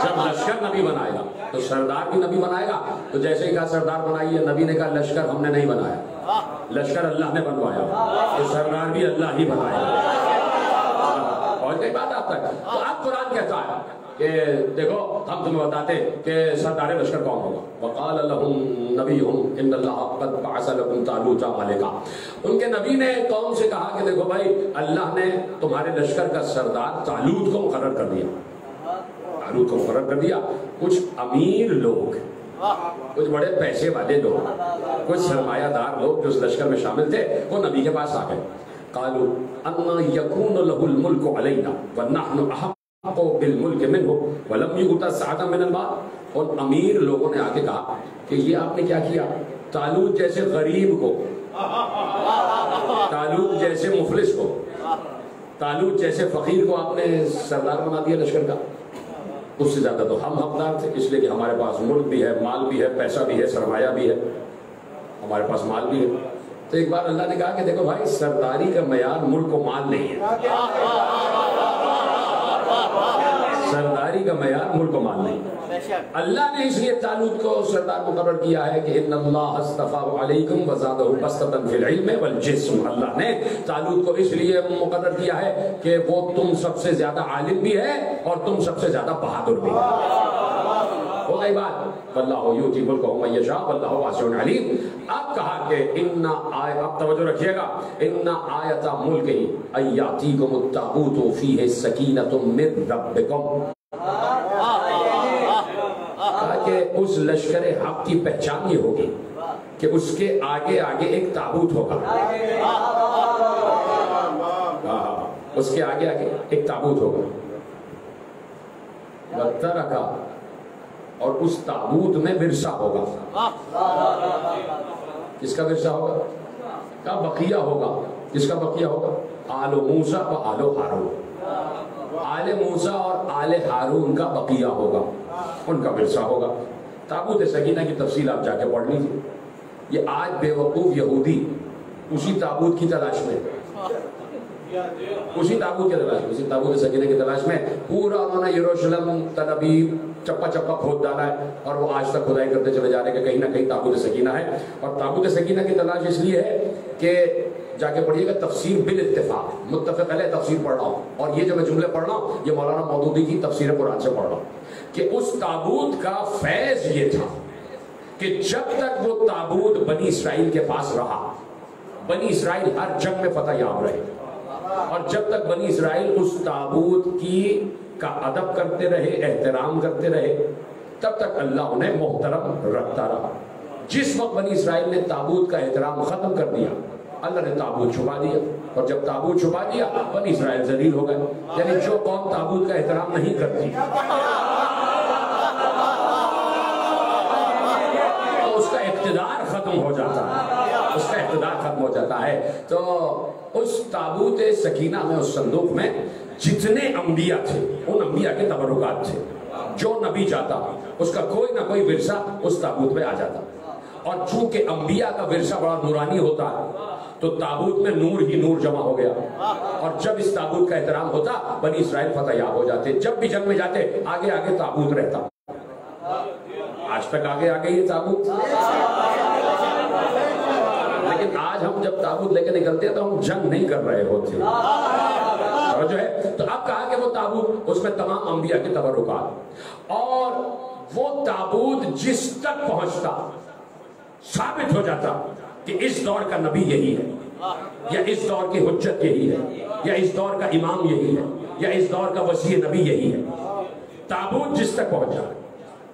जब लश्कर नबी बनाएगा तो सरदार भी नबी बनाएगा। तो जैसे ही कहा सरदार बनाइए, नबी ने कहा लश्कर हमने नहीं बनाया, लश्कर अल्लाह ने बनवाया, तो सरदार भी अल्लाह ही बनाएगा। और कई बात आप तक तो अब कुरान कहता है कि देखो हम तुम्हें बताते कि सरदार लश्कर कौन होगा। वक़ाल लहुम नबीयुहुम इन्नल्लाह क़द बअस लकुम तालूता मलिका। उनके नबी ने कौम से कहा कि देखो भाई अल्लाह ने तुम्हारे लश्कर का सरदार तालूत को मुकर्रर कर दिया। तालूत को मुकर्रर कर दिया। कुछ अमीर लोग, कुछ बड़े पैसे वाले लोग, कुछ सरमायादार लोग जो उस लश्कर में शामिल थे वो नबी के पास आ गए। कालू अन्ना यकूनु लहुल मुल्कु अलैना व नहनु अहक्कु बिल मुल्कि मिन्हु व लम युता सअतन मिनल माल। और अमीर लोगों ने आके कहा कि ये आपने क्या किया? तालूत जैसे गरीब को, तालूत जैसे मुफलिस को, तालूत जैसे फकीर को आपने सरदार बना दिया लश्कर का। उससे ज्यादा तो हम हकदार थे, इसलिए कि हमारे पास मुल्क भी है, माल भी है, पैसा भी है, सरमाया भी है, हमारे पास माल भी है। तो एक बार अल्लाह ने कहा कि देखो भाई सरदारी का मयार मुल्क को माल नहीं है, सरदारी सरदारी का मयार मुल्क माल नहीं। अल्लाह ने इसलिए तालूत को सरदार मुकर्रर किया है कि इन्नल्लाह अस्तफ़ा अलैकुम व ज़ादहु बस्ततन फिल इल्म वल जिस्म। अल्लाह ने तालूत को इसलिए मुकर्रर किया है कि वो तुम सबसे ज्यादा आलिम भी है और तुम सबसे ज्यादा बहादुर भी है। हो गई बात। वल्लाहु युती मुल्कहु मन यशा वल्लाहु वासिउन अलीम। अब कहा कि इन्ना आय, अब तवज्जो रखिएगा, इन्ना आयता मुल्किही अय्यातीकुमुत ताबूतु फीहि सकीनतुम मिन रब्बिकुम। कहा कि उस लश्कर हक की पहचान ये होगी कि उसके आगे आगे एक ताबूत होगा। उसके आगे आगे एक ताबूत होगा। रखा और उस ताबूत में विरसा होगा। किसका विरसा होगा? का बकिया होगा। किसका बकिया होगा? आलो मूसा व आलो हारून। आले मूसा और आले हारून का बकिया होगा, उनका विरसा होगा। ताबूत सकीना की तफसील आप जाके पढ़ लीजिए। ये आज बेवकूफ यहूदी उसी ताबूत की तलाश में, उसी ताबूत की तलाश में, उसी ताबूत सकीना की तलाश में पूरा उन्होंने यरूशलेम तल अबीब चप्पा चप्पा खोद डाला है और वो आज तक खुदाई करते चले जा रहे हैं कि कहीं ना कहीं ताबूत सकीना है। और ताबूत सकीना की तलाश इसलिए है कि जाके पढ़िएगा तफसीर बिल इत्तेफाक, मुत्तफ़िक़ अलैह तफसीर पढ़ रहा हूँ और ये जो मैं जुमले पढ़ रहा हूँ ये मौलाना मौदूदी की तफसीर कुरान से पढ़ रहा हूँ कि उस ताबूत का फैज़ ये था कि जब तक वो ताबूत बनी इसराइल के पास रहा, बनी इसराइल हर जंग में फतह याब रहे और जब तक बनी इसराइल उस ताबूत की का अदब करते रहे, एहतराम करते रहे, तब तक अल्लाह उन्हें मोहतरम रखता रहा। जिस वक्त बनी इसराइल ने ताबूत का एहतराम खत्म कर दिया, अल्लाह ने ताबूत छुपा दिया और जब ताबूत छुपा दिया बनी इसराइल जलील हो गए। यानी जो कौम ताबूत का एहतराम नहीं करती तो उसका इक़्तिदार खत्म हो जाता है, उसका इक़्तिदार खत्म हो जाता है। तो उस ताबूत सकीना में, उस संदूक में जितने अंबिया थे उन अंबिया के तबरुकात थे। जो नबी जाता उसका कोई ना कोई विरसा उस ताबूत में आ जाता और चूंकि अंबिया का विरसा बड़ा नूरानी होता है तो ताबूत में नूर ही नूर जमा हो गया और जब इस ताबूत का एहतराम होता बनी इसराइल फतह याब हो जाते। जब भी जंग में जाते आगे आगे ताबूत रहता। आज तक आगे आगे ये ताबूत, लेकिन आज हम जब ताबूत लेके निकलते हैं तो हम जंग नहीं कर रहे होते जो है। तो अब कहा कि वो ताबूत, उसमें तमाम अंबिया के तबरुकात और वो ताबूत जिस तक पहुंचता साबित हो जाता कि इस दौर का नबी यही है या इस दौर की हुज्जत यही है या इस दौर का इमाम यही है या इस दौर का वसी नबी यही है। ताबूत जिस तक पहुंचा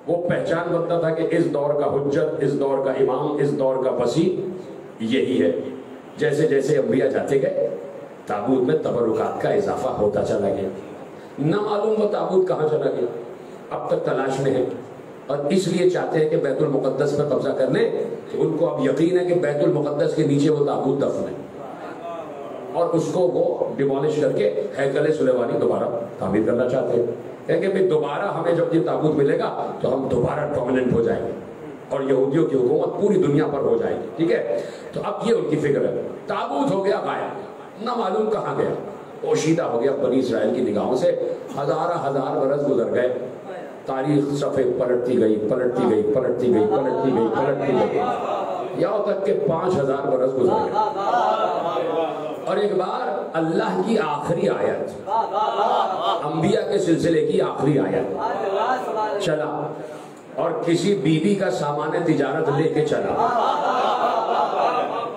वो पहचान बनता था कि इस दौर का हुज्जत, इस दौर का इमाम, इस दौर का वसी यही है। जैसे जैसे अंबिया जाते गए ताबूत में तबरुकात का इजाफा होता चला गया। न मालूम वो ताबूत कहाँ चला गया, अब तक तलाश में है और इसलिए चाहते हैं कि बैतुल मुक़द्दस पर कब्जा कर लें। तो उनको अब यकीन है कि बैतुल मुक़द्दस के नीचे वो ताबूत दफन है और उसको वो डिमोलिश करके हैकल सुलेमानी दोबारा तामीर करना चाहते हैं। कहेंगे भाई दोबारा हमें जब ये ताबूत मिलेगा तो हम दोबारा डोमिनेंट हो जाएंगे और यहूदियों की हुकूमत पूरी दुनिया पर हो जाएगी। ठीक है, तो अब ये उनकी फिक्र है। ताबूत हो गया गायब, ना मालूम कहाँ गया, पोशीदा हो गया बनी इसराइल की निगाहों से। हजार बरस गुजर गए, तारीख सफ़े पलटती गई, पलटती गई, पलटती गई, पलटती गई, पलटती गई, यहाँ तक के 5000 बरस गुजर गए और एक बार अल्लाह की आखिरी आयत, अंबिया के सिलसिले की आखिरी आयत चला और किसी बीबी का सामान तिजारत लेके चला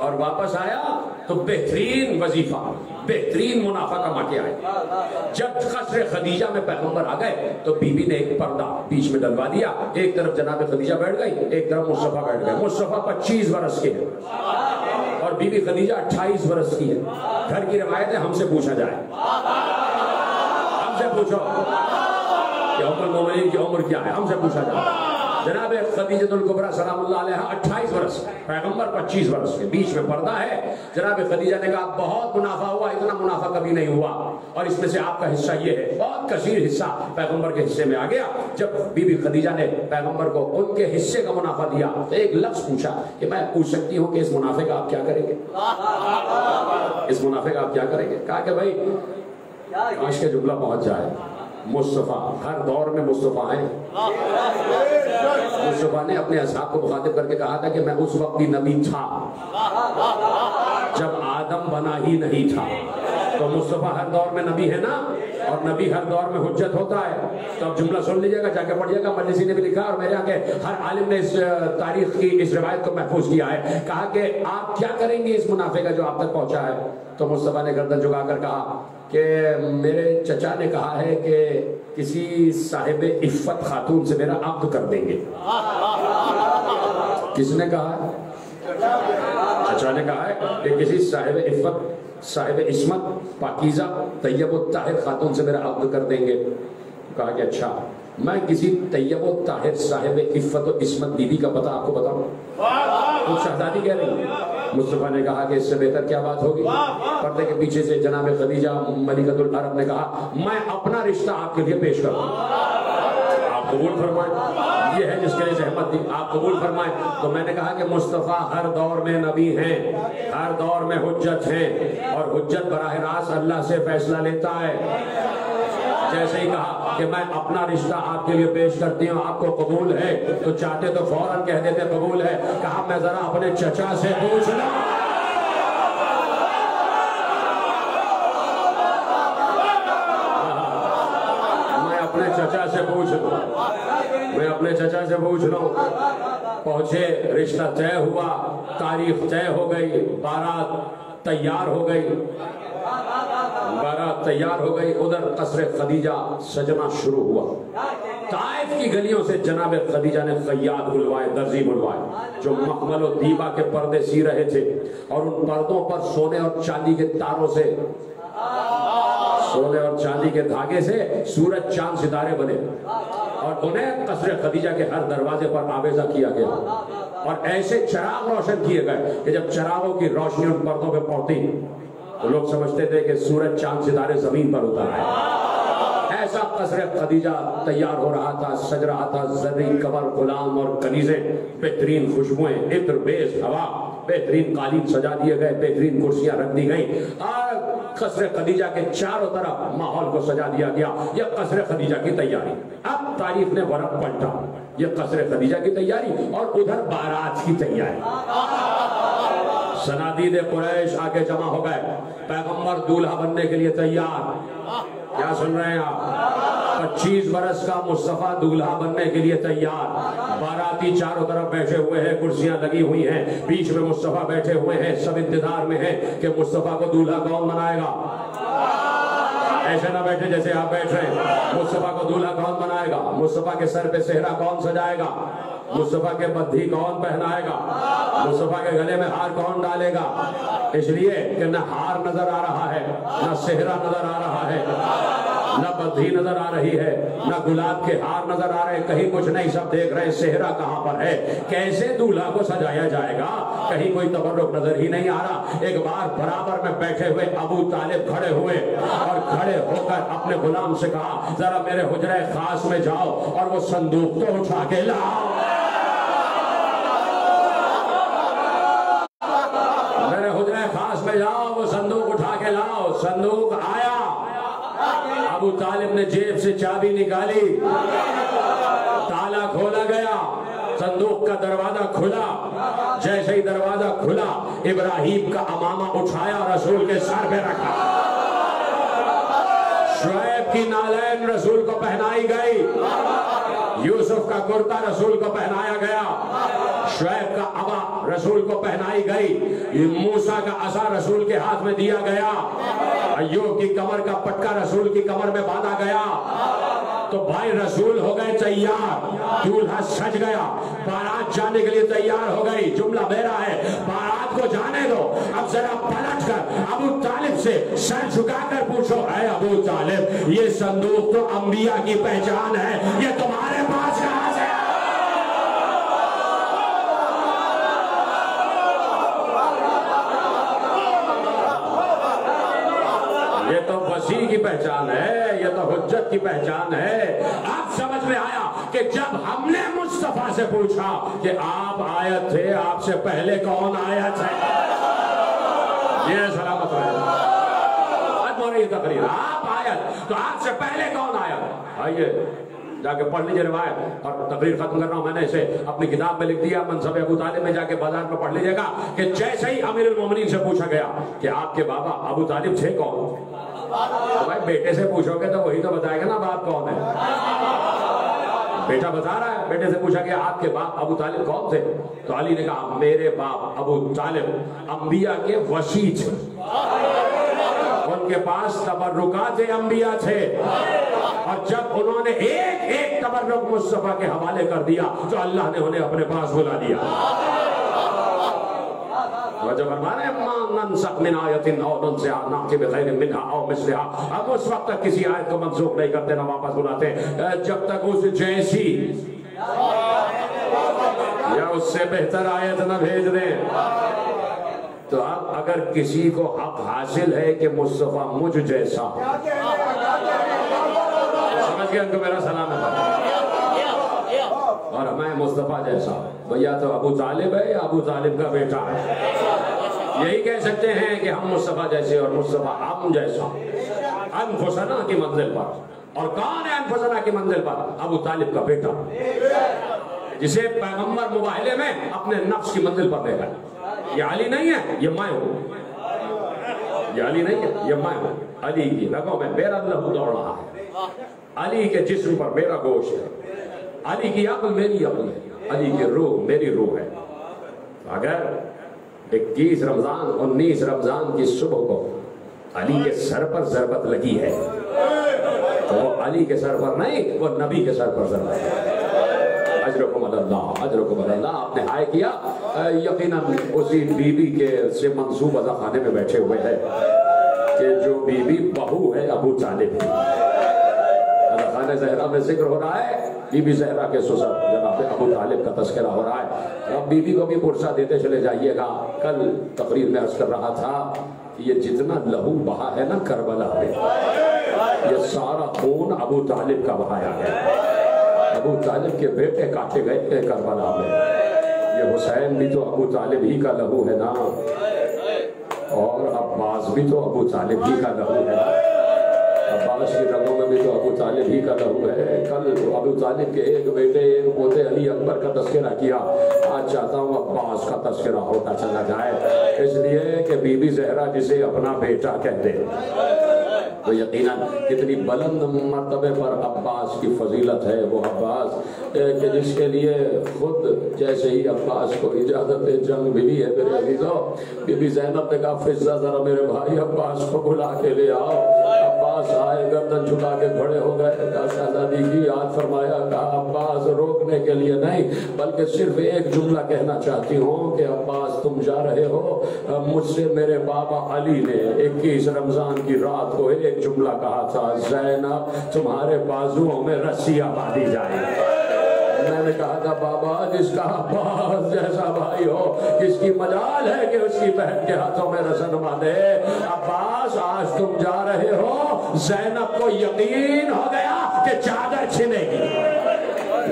और वापस आया तो बेहतरीन वजीफा, बेहतरीन मुनाफा कमा के आए। जब कसरे खदीजा में पैगंबर आ गए तो बीबी ने एक पर्दा बीच में डलवा दिया। एक तरफ जनाब खदीजा बैठ गई, एक तरफ मुस्तफा बैठ गए। मुस्तफा 25 बरस के हैं और बीबी खदीजा 28 बरस की है। घर की रवायत है, हमसे पूछा जाए, हमसे पूछो कि उम्र मोमिनीन की उम्र क्या है, हमसे पूछा जाए। जनाब खदीजतुल कुबरा सलामुल्लाह अलैहा 28 वर्ष, पैगंबर 25 वर्ष के बीच में पर्दा है। जनाब खदीजा ने कहा बहुत मुनाफा हुआ, इतना मुनाफा कभी नहीं हुआ और इसमें से आपका हिस्सा ये है। बहुत कसीर हिस्सा पैगंबर के हिस्से में आ गया। जब बीबी खदीजा ने पैगंबर को उनके हिस्से का मुनाफा दिया तो एक लफ्ज पूछा कि मैं पूछ सकती हूँ कि इस मुनाफे का आप क्या करेंगे, इस मुनाफे का आप क्या करेंगे। कहा कि भाई काश के जुमला पहुंच जाए मुस्तफ़ा, हर दौर में मुस्तफ़ा है। मुस्तफ़ा ने अपने असहाब को मुखातिब करके कहा था कि मैं उस वक्त भी नबी था जब आदम बना ही नहीं था। तो मुस्तफ़ा हर दौर में नबी है ना, और नबी हर दौर में हुज्जत होता है। तो अब जुमला सुन लीजिएगा, जाके पढ़िएगा, मजलिसी ने भी लिखा और मेरे आगे हर आलिम ने इस तारीख की इस रिवायत को महफूज किया है। कहा कि आप क्या करेंगे इस मुनाफे का जो आप तक पहुंचा है। तो मुस्तफ़ा ने गर्दन झुकाकर कहा कि मेरे चचा ने कहा है कि किसी साहिब इफ़्फ़त खातून से मेरा अब्द कर देंगे। किसने कहा? चचा ने कहा है कि किसी साहिब इफ़्फ़त, साहिब इस्मत, पाकीज़ा, तैयब व ताहिर खातून से मेरा अब्द कर देंगे। कहा कि अच्छा, मैं किसी तैयब व ताहिर साहिब इफ़्फ़त व इस्मत बीबी का पता आपको बताऊं? तो शहजादी कह रही। मुस्तफ़ा ने कहा कि इससे बेहतर क्या बात होगी। पर्दे के पीछे से जनाब खदीजा मलिकतुल अरब ने कहा मैं अपना रिश्ता आपके लिए पेश कर दूं, आप कबूल फरमाएं। ये है जिसके लिए जहमत दी, आप कबूल फरमाएं। तो मैंने कहा कि मुस्तफ़ा हर दौर में नबी हैं, हर दौर में हुज्जत हैं, और हुज्जत बराह रास्त अल्लाह से फैसला लेता है। जैसे ही कहा कि मैं अपना रिश्ता आपके लिए पेश करती हूँ, आपको कबूल है? तो चाहते तो फौरन कह देते कबूल है। कहा मैं जरा अपने चचा से पूछ लूं। मैं अपने चचा से पूछ लूं, मैं अपने चचा से पूछ लूं। पहुंचे, रिश्ता तय हुआ, तारीख तय हो गई, बारात तैयार हो गई, बारात तैयार हो गई। उधर कसरे खदीजा सजना शुरू हुआ। ताइफ की गलियों से जनाब खदीजा ने खय्यात बुलवाए, दर्जी बुलवाए, जो मखमल और दीबा के पर्दे सी रहे थे, और उन पर्दों पर सोने और चांदी के तारों से, सोने और चांदी के धागे से सूरज चांद सितारे बने, और उन्हें कसरे खदीजा के हर दरवाजे पर आवेजा किया गया, और ऐसे चिराग रोशन किए गए कि जब चिरागों की रोशनी उन पर्दों पर पड़ती तो लोग समझते थे कि सूरज चांद सितारे जमीन पर उतर आए। ऐसा कसरे खदीजा तैयार हो रहा था, सज रहा था। जर्री कमर, गुलाम और कनीजे, बेहतरीन खुशबुएं, इत्र बेस हवा, बेहतरीन कालीन सजा दिए गए, बेहतरीन कुर्सियां रख दी गई, और कसरे खदीजा के चारों तरफ माहौल को सजा दिया गया। यह कसरे खदीजा की तैयारी। अब तारीफ ने वरक पलटा, यह कसरे खदीजा की तैयारी और उधर बारात की तैयारी। सनादीद कुरैश आगे जमा हो गए, पैगंबर दूल्हा बनने के लिए तैयार। क्या सुन रहे हैं आप? 25 बरस का मुस्तफ़ा दूल्हा बनने के लिए तैयार। बाराती चारों तरफ बैठे हुए हैं, कुर्सियां लगी हुई हैं, बीच में मुस्तफ़ा बैठे हुए हैं। सब इंतजार में हैं कि मुस्तफ़ा को दूल्हा कौन बनाएगा। ऐसे ना बैठे जैसे आप बैठ रहे हैं। मुस्तफ़ा को दूल्हा कौन बनाएगा? मुस्तफ़ा के सर पे सेहरा कौन सजाएगा? मुस्तफ़ा के बद्धी कौन पहनाएगा? मुस्तफ़ा के गले में हार कौन डालेगा? इसलिए कि न हार नजर आ रहा है, न सेहरा नजर आ रहा है, न बद्धी नजर आ रही है, न गुलाब के हार नजर आ रहे, कहीं कुछ नहीं। सब देख रहे हैं सेहरा कहां पर है, कैसे दूल्हा को सजाया जाएगा, कहीं कोई तबर्रुक नजर ही नहीं आ रहा। एक बार बराबर में बैठे हुए अबू तालिब खड़े हुए और खड़े होकर अपने गुलाम से कहा जरा मेरे हुजरे खास में जाओ और वो संदूक तो उठा के लाओ। मेरे हुजरे खास में जाओ, वो संदूक उठा के लाओ। संदूक आया, अबू तालिब ने जेब से चाबी निकाली, ताला खोला गया, संदूक का दरवाजा खुला। जैसे ही दरवाजा खुला, इब्राहिम का अमामा उठाया, रसूल के सर पे रखा। शुएब की नालैन रसूल को पहनाई गई, यूसुफ का कुर्ता रसूल को पहनाया गया, शुएब का अबा रसूल को पहनाई गई, मूसा का असा रसूल के हाथ में दिया गया, अय्यूब की कमर का पटका रसूल की कमर में बांधा गया। तो भाई रसूल हो गए तैयार, दूल्हा सज गया, बारात जाने के लिए तैयार हो गई। जुमला मेरा है, बारात को जाने दो। अब जरा पलट कर अबू तालिब से सर झुकाकर पूछो, ऐ अबू तालिब, ये संदूक तो अंबिया की पहचान है, ये तुम्हारे पास कहां से? ये तो वसी की पहचान है, ये तो हुज्जत की पहचान है। अब समझ में आया कि जब हमने मुस्तफा से पूछा कि आप आए थे, आपसे पहले कौन आया था, ये सलामत रहे। रही है तकरीर, आप आयत, तो आपसे पहले कौन आया? आइए जाके पढ़ लीजिए रिवायत। और तकरीर खत्म कर रहा हूं, मैंने इसे अपनी किताब में लिख दिया, मनसब अबू तालिब में जाके बाजार में पढ़ लीजिएगा कि जैसे ही अमीरुल मोमिनीन से पूछा गया कि आपके बाबा अबू तालिब थे कौन, तो भाई बेटे से पूछोगे तो वही तो बताएगा ना बाप कौन है। बेटा बता रहा है, बेटे से पूछा गया आपके बाप अबू तालिब कौन थे, तो अली ने कहा मेरे बाप अबू तालिब अंबिया के वसी थे, उनके पास तबर्रुकात अंबिया थे, और जब उन्होंने एक एक तबर्रुक मुस्तफा के हवाले कर दिया तो अल्लाह ने उन्हें अपने पास बुला लिया। जब हम उस वक्त तक किसी आयत को मंसूख नहीं करते, ना वापस बुलाते जब तक उस जैसी या उससे बेहतर आयत न भेज दें। तो अब अगर किसी को हक हासिल है कि मुस्तफा मुझ जैसा, समझ गया, उनको मेरा सलाम है, और मैं मुस्तफा जैसा, भैया तो अबू तालिब है या अबू तालिब का बेटा है। यही कह सकते हैं कि हम मुस्तफा जैसे और मुस्तफा हम जैसा, अनफुसना की मंजिल पर। और कौन है अनफुसना की मंजिल पर? अबू तालिब का बेटा, जिसे पैगंबर मुबाहिले में अपने नफ्स की मंजिल पर देखा। ये अली नहीं है, ये मैं हूं। ये अली नहीं है, ये मैं हूं। अली की रगों में मेरा लहू दौड़ रहा है, अली के जिस्म पर मेरा गोश्त है, अली की अक्ल मेरी अक्ल है, अली की रूह मेरी रूह है। अगर 21 रमजान 19 रमजान की सुबह को अली के सर पर जरबत लगी है तो वो अली के सर पर नहीं, वो नबी के सर पर जरबत है। अजरकुम अल्लाह, अजरकुम अल्लाह। आपने हाय किया, यकीनन उसी बीबी के से मंसूब अदा खाने में बैठे हुए हैं कि जो बीबी बहू है अबू तालिब की। खाने ज़हरा में जिक्र हो रहा है बीबी ज़हरा के ससुर जनाब अबू तालिब का तस्करा हो रहा है। अब बीबी को भी पुरसा देते चले जाइएगा। कल तकरीर में अर्ज कर रहा था कि ये जितना लहू बहा है ना करबला में, ये सारा खून अबू तालिब का बहाया है। अबू तालिब के बेटे काटे गए थे करबला में। ये हुसैन भी तो अबू तालिब ही का लहू है ना, और अब्बास भी तो अबू तालिब ही का लहू है ना। अब्बास की रगों में भी तो अबू तालिब ही का लहू है। कल अबू तालिब के एक बेटे एक पोते अली अकबर का तस्करा किया, आज चाहता हूँ अब्बास का तस्करा होता चला जाए, इसलिए कि बीबी ज़हरा जिसे अपना बेटा कहते हैं, तो यकीनन कितनी बुलंद मर्तबे पर अब्बास की फजीलत है। वो अब्बास कि जिसके लिए खुद जैसे ही अब्बास को इजाज़त जंग मिली है मेरे अजीज़ों, बीबी ज़ैनब ने कहा फिज़्ज़ा ज़रा मेरे भाई अब्बास को बुला के ले आओ। अब्बास आए, गर्दन झुका के खड़े हो गए, कहा शहज़ादी की याद फरमाया। कहा अब्बास रोकने के लिए नहीं बल्कि सिर्फ एक जुमला कहना चाहती हूँ कि अब्बास तुम जा रहे हो, मुझसे मेरे बाबा अली ने 21 रमजान की रात को एक जुमला कहा था, ज़ैनब तुम्हारे बाजुओं में रस्सियां बांधी जाए। मैंने कहा था बाबा जिसका अब्बास जैसा भाई हो किसकी मजाल है कि उसकी बहन के हाथों में रस्म बांधे। अब्बास आज तुम जा रहे हो, ज़ैनब को यकीन हो गया कि चादर छिनेगी,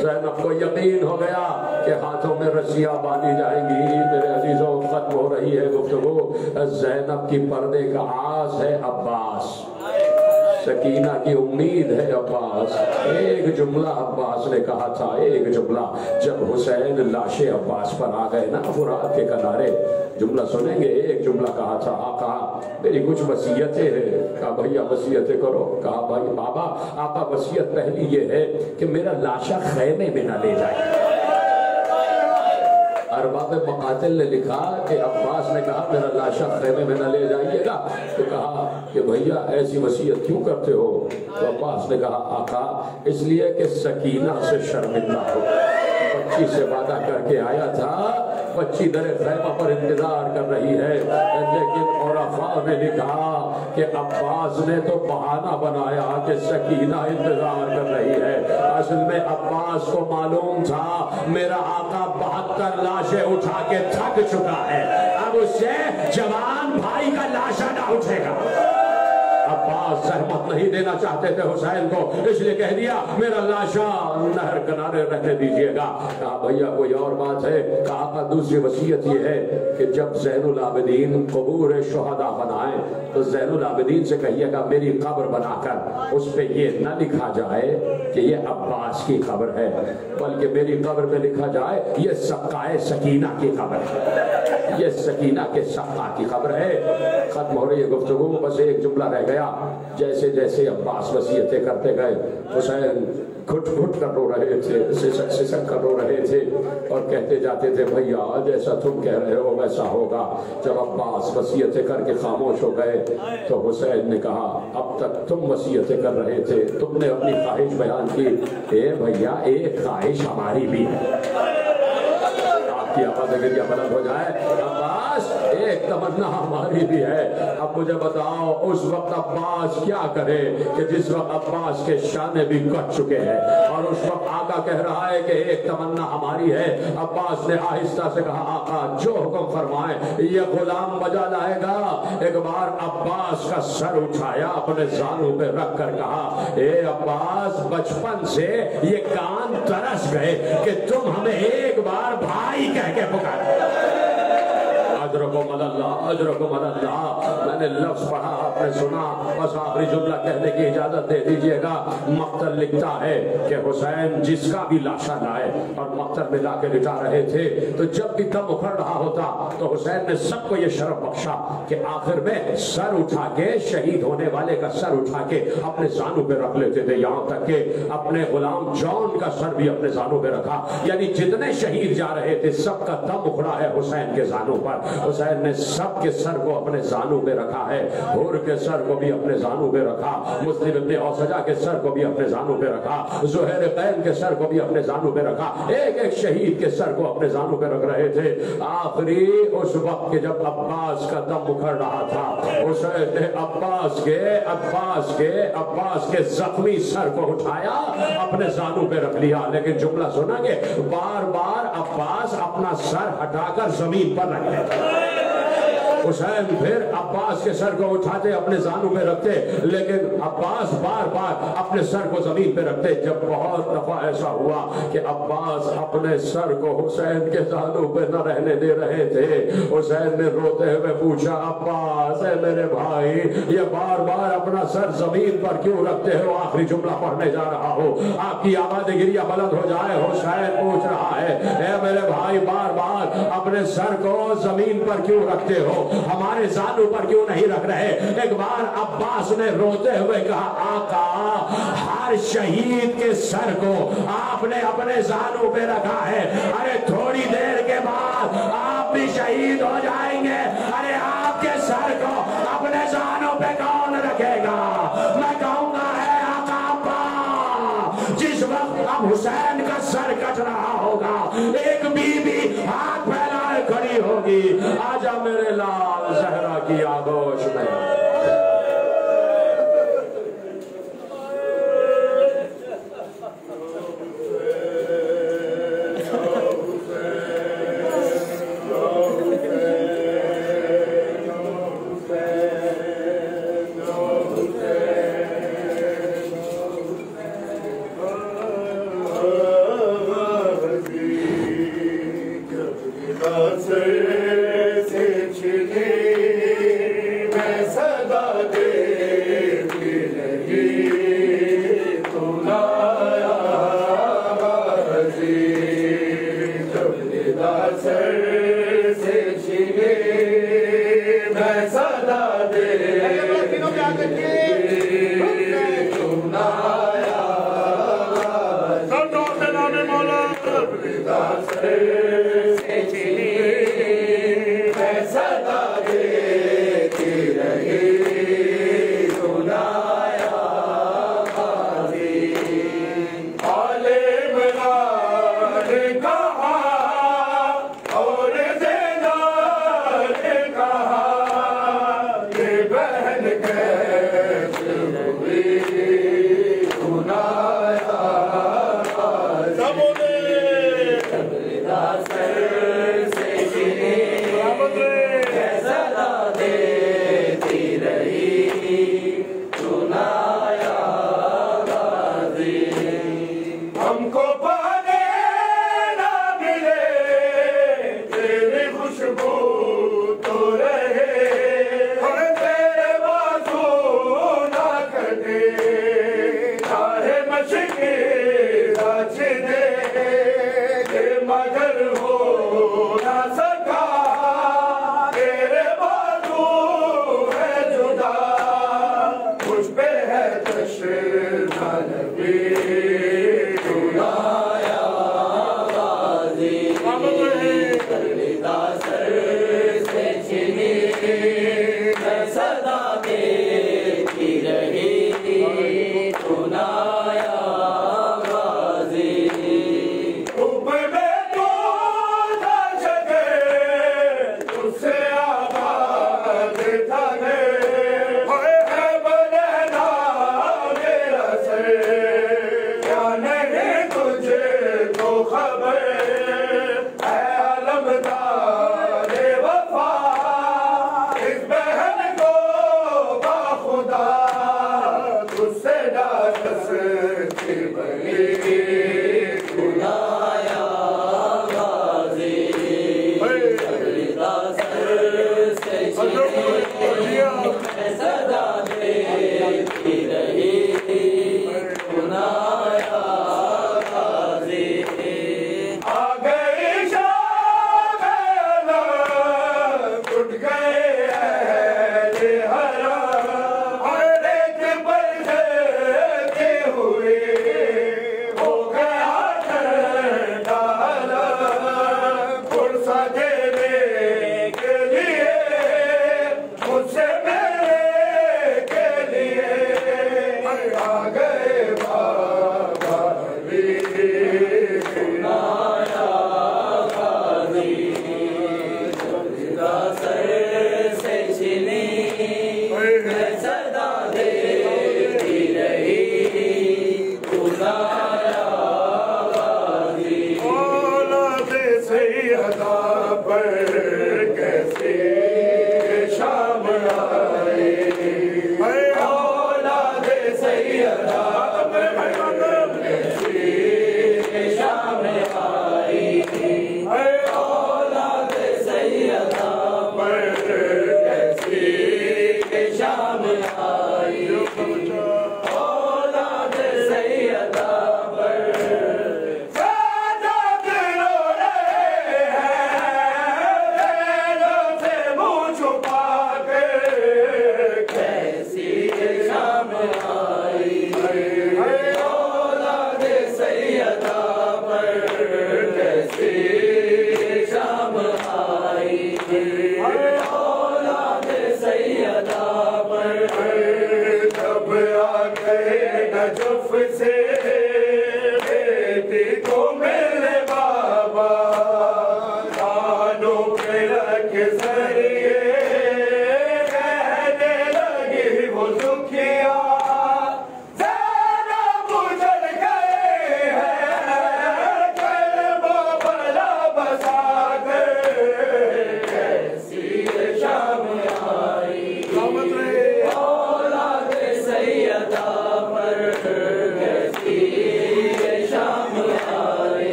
ज़ैनब को यकीन हो गया कि हाथों में रस्सियां बांधी जाएंगी। मेरे अजीजों खत्म हो रही है गुफ्तगू। ज़ैनब की पर्दे का आस है अब्बास, सकीना की उम्मीद है अब्बास। एक जुमला अब्बास ने कहा था, एक जुमला, जब हुसैन लाशे अब्बास पर आ गए ना फुरात के किनारे, जुमला सुनेंगे, एक जुमला कहा था, आका मेरी कुछ वसीयतें हैं। कहा भैया वसीयतें करो। कहा भाई बाबा आका वसीयत पहली ये है कि मेरा लाशा खैमे में ना ले जाए। अरबाब मकातिल ने लिखा कि अब्बास ने कहा मेरा लाशा खैमे में न ले जाइएगा, तो कहा कि भैया ऐसी वसीयत क्यों करते हो? तो अब्बास ने कहा आका इसलिए कि सकीना से शर्मिंदा हो। बच्ची से वादा करके आया था, बच्ची दरे खैमा पर इंतजार कर रही है, लेकिन औरफा ने लिखा कि अब्बास ने तो बहाना बनाया कि सकीना इंतजार कर रही है। असल में अब्बास को मालूम था मेरा आका 72 लाशें उठा के थक चुका है, अब उससे जवान भाई का लाशा ना उठेगा। अब्बास सहमत नहीं देना चाहते थे हुसैन को, इसलिए कह दिया मेरा लाशा नहर किनारे रहने दीजिएगा। कहा भैया कोई और बात है? कहा दूसरी वसीयत ये है कि जब ज़ैनुल आबिदीन कबूर शुहदा बनाए तो ज़ैनुल आबिदीन से कहिएगा मेरी कब्र बनाकर उस पे ये न लिखा जाए कि ये अब्बास की कब्र है, बल्कि मेरी कब्र पे लिखा जाए ये सक्काए सकीना की कब्र है, ये सकीना के सक्का की कब्र है। खत्म हो रही है गुफ्तगू, बस एक जुमला रह गया। जैसे जैसे अब्बास वसीयतें करते गए हुसैन घुट घुट कर रो रहे थे, सिसक सिसक कर रो रहे थे और कहते जाते थे भैया जैसा तुम कह रहे हो वैसा होगा। जब अब्बास वसीयतें करके खामोश हो गए तो हुसैन ने कहा अब तक तुम वसीयतें कर रहे थे, तुमने अपनी ख्वाहिश बयान की, ए भैया एक ख्वाहिश हमारी भी है। आपकी आवाज़ अगर यह बुलंद हो जाए, अब्बास एक तमन्ना हमारी भी है। अब मुझे बताओ उस वक्त अब्बास क्या करे कि जिस वक्त अब्बास के शाने भी कट चुके हैं और उस वक्त आका कह रहा है कि एक तमन्ना हमारी है। अब्बास ने आहिस्ता से कहा आका जो हुक्म फरमाए, ये गुलाम बजा लाएगा। एक बार अब्बास का सर उठाया, अपने जानू पे रख कर कहा ए अब्बास बचपन से ये कान तरस गए कि तुम हमें एक बार भाई कह के पुकारे। मैंने लफ्ज पढ़ा आपने सुना, बस आखिरी जुमला कहने की इजाजत दे दीजिएगा। मक्तल लिखता है कि हुसैन जिसका भी लाशा लाए और मक्तल में लाके लिटा रहे थे तो जब भी दम उखड़ रहा होता तो हुसैन ने सबको ये शरफ बख्शा कि आखिर में सर उठा के शहीद होने वाले का सर उठा के अपने जानू पे रख लेते थे, यहाँ तक के अपने गुलाम जॉन का सर भी अपने जानू पे रखा। यानी जितने शहीद जा रहे थे सबका दम उखड़ा है हुसैन के जानू पर। हुसैन ने सबके सर को अपने जानू पे रखा है, हुर के सर को भी अपने जानू पे रखा, मुस्लिम इब्ने औसजा के सर को भी अपने जानू पे रखा, ज़ुहैर कैन के सर को भी अपने जानू पे रखा। एक एक शहीद के सर को अपने जानू पे रख रहे थे। आखिरी उस वक्त के जब अब्बास का दम उखड़ रहा था, हुसैन ने अब्बास के जख्मी सर को उठाया, अपने जानू पे रख लिया। लेकिन जुमला सुना के बार बार अब्बास अपना सर हटाकर जमीन पर रख लेता। हुसैन फिर अब्बास के सर को उठाते अपने जानू पे रखते, लेकिन अब्बास बार बार अपने सर को जमीन पे रखते। जब बहुत दफा ऐसा हुआ कि अब्बास अपने सर को हुसैन के जानू पे न रहने दे रहे थे, हुसैन ने रोते हुए पूछा अब्बास है मेरे भाई ये बार बार अपना सर जमीन पर क्यों रखते हो? आखिरी जुमला पढ़ने जा रहा हो, आपकी आवाज़ गिरिया बुलंद हो जाए। हुसैन पूछ रहा है मेरे भाई बार बार अपने सर को जमीन पर क्यों रखते हो, हमारे जानू पर क्यों नहीं रख रहे? एक बार अब्बास ने रोते हुए कहा आका हर शहीद के सर को आपने अपने जानू पे रखा है, अरे थोड़ी देर के बाद आप भी शहीद हो जाएंगे, अरे आपके सर को अपने जानू पे कौन रखेगा? मैं कहूंगा है आका अब्बा। जिस वक्त अब हुसैन का सर कट रहा होगा एक बीबी हाथ फैलाए खड़ी होगी, आजा मेरे लाल ज़हरा की आगोश में। मगर हो न सका, तेरे बाजू है जुदा, मुझ पे है तशना नबी चुनाया गाजी, करविदा सर से छिनी मैं सदा देती रही चुनाया गाजी। तुझसे आबाद था मेरा सर, क्या नहीं तुझे तो खबर है अलमदार वफा, इस बहन को बाखुदा तुझसे डांस की बनी चुनाया गाजी, सदा देती रही चुनाया गाजी। आ गई शाम टूट गए अहले हरम, हर एक बरसते हुए हो गया ठंडा अलम, फुर्सा देने के लिए मुझसे मेरे के लिए आ गए बाबा भी चुनाया गाजी, सर से छिनी मैं सदा देती रही चुनाया गाजी। औलाद सैयदा पर कैसे शाम आई, औलाद सैयदा कैसी शाम आई, औलाद सैयदा पर कैसी शाम आई, औलाद सैयदा पर सादात रो रहे हैं नैनों से मुँह छुपा के, कैसी शाम आई, औलाद सैयदा पर कैसी शाम आई।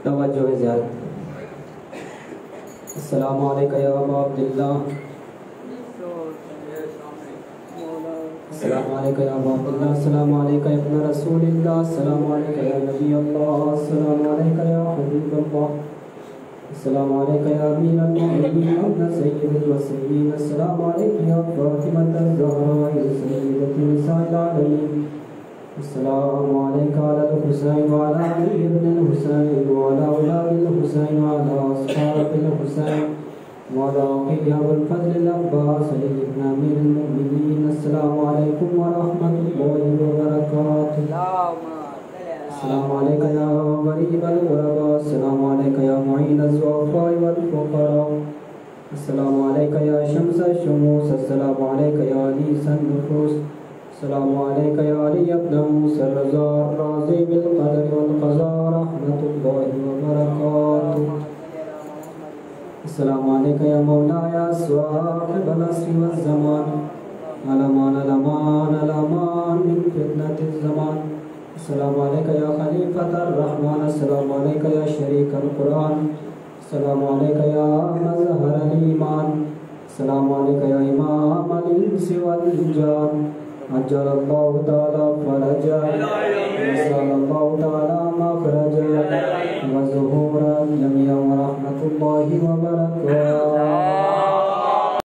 तवज्जो है ज़्यादा। अस्सलामु अलैका या अबा अब्दुल्लाह, अस्सलामु अलैका या अबा अब्दुल्लाह, अस्सलामु अलैका या इब्न रसूलिल्लाह, अस्सलामु अलैका या नबी अल्लाह, अस्सलामु अलैका या हबीब अल्लाह, अस्सलामु अलैका या अमीरुल मुमिनीन व सय्यिदुल वसीय्यीन, अस्सलामु अलैका या फातिमतुज़ ज़हरा सय्यिदतु निसाइल आलमीन, अस्सलामु अलैका अल हुसैन व अला अली इब्न हुसैन व अला औलादिल हुसैन व अला अस्हाबिल हुसैन व अला अबुल फज़ल अल अब्बास सय्यिदना अमीरुल मुमिनीन। अस्सलामु अलैकुम व रहमतुल्लाहि व बरकातुहू। अस्सलामु अलैका या गरीबल गुरबा, अस्सलामु अलैका या मुईनज़ ज़ुअफ़ा वल फ़ुक़रा, अस्सलामु अलैका या शम्सश शुमूस, अस्सलामु अलैका या अनीसन नुफूस, अस्सलामु अलैका या अली इब्न मूसा रज़ा राज़ी बिल क़दर वल क़ज़ा रहमतुल्लाहि व बरकातुहू। अस्सलामु अलैका या मौलाया साहिबल अस्रि वज़ ज़मान, अलमान अलमान अलमान मिन फितनतिज़ ज़मान, अस्सलामु अलैका या खलीफतर रहमान, अस्सलामु अलैका या शरीकल कुरान, अस्सलामु अलैका या मज़हरल ईमान, अस्सलामु अलैका या इमामल इंसि वल जान, अज्जलल्लाहु तआला फरजा, वस्सलल्लाहु तआला मखरजा, व ज़ुहूरन जमीअन व रहमतुल्लाहि व बरकातुहू।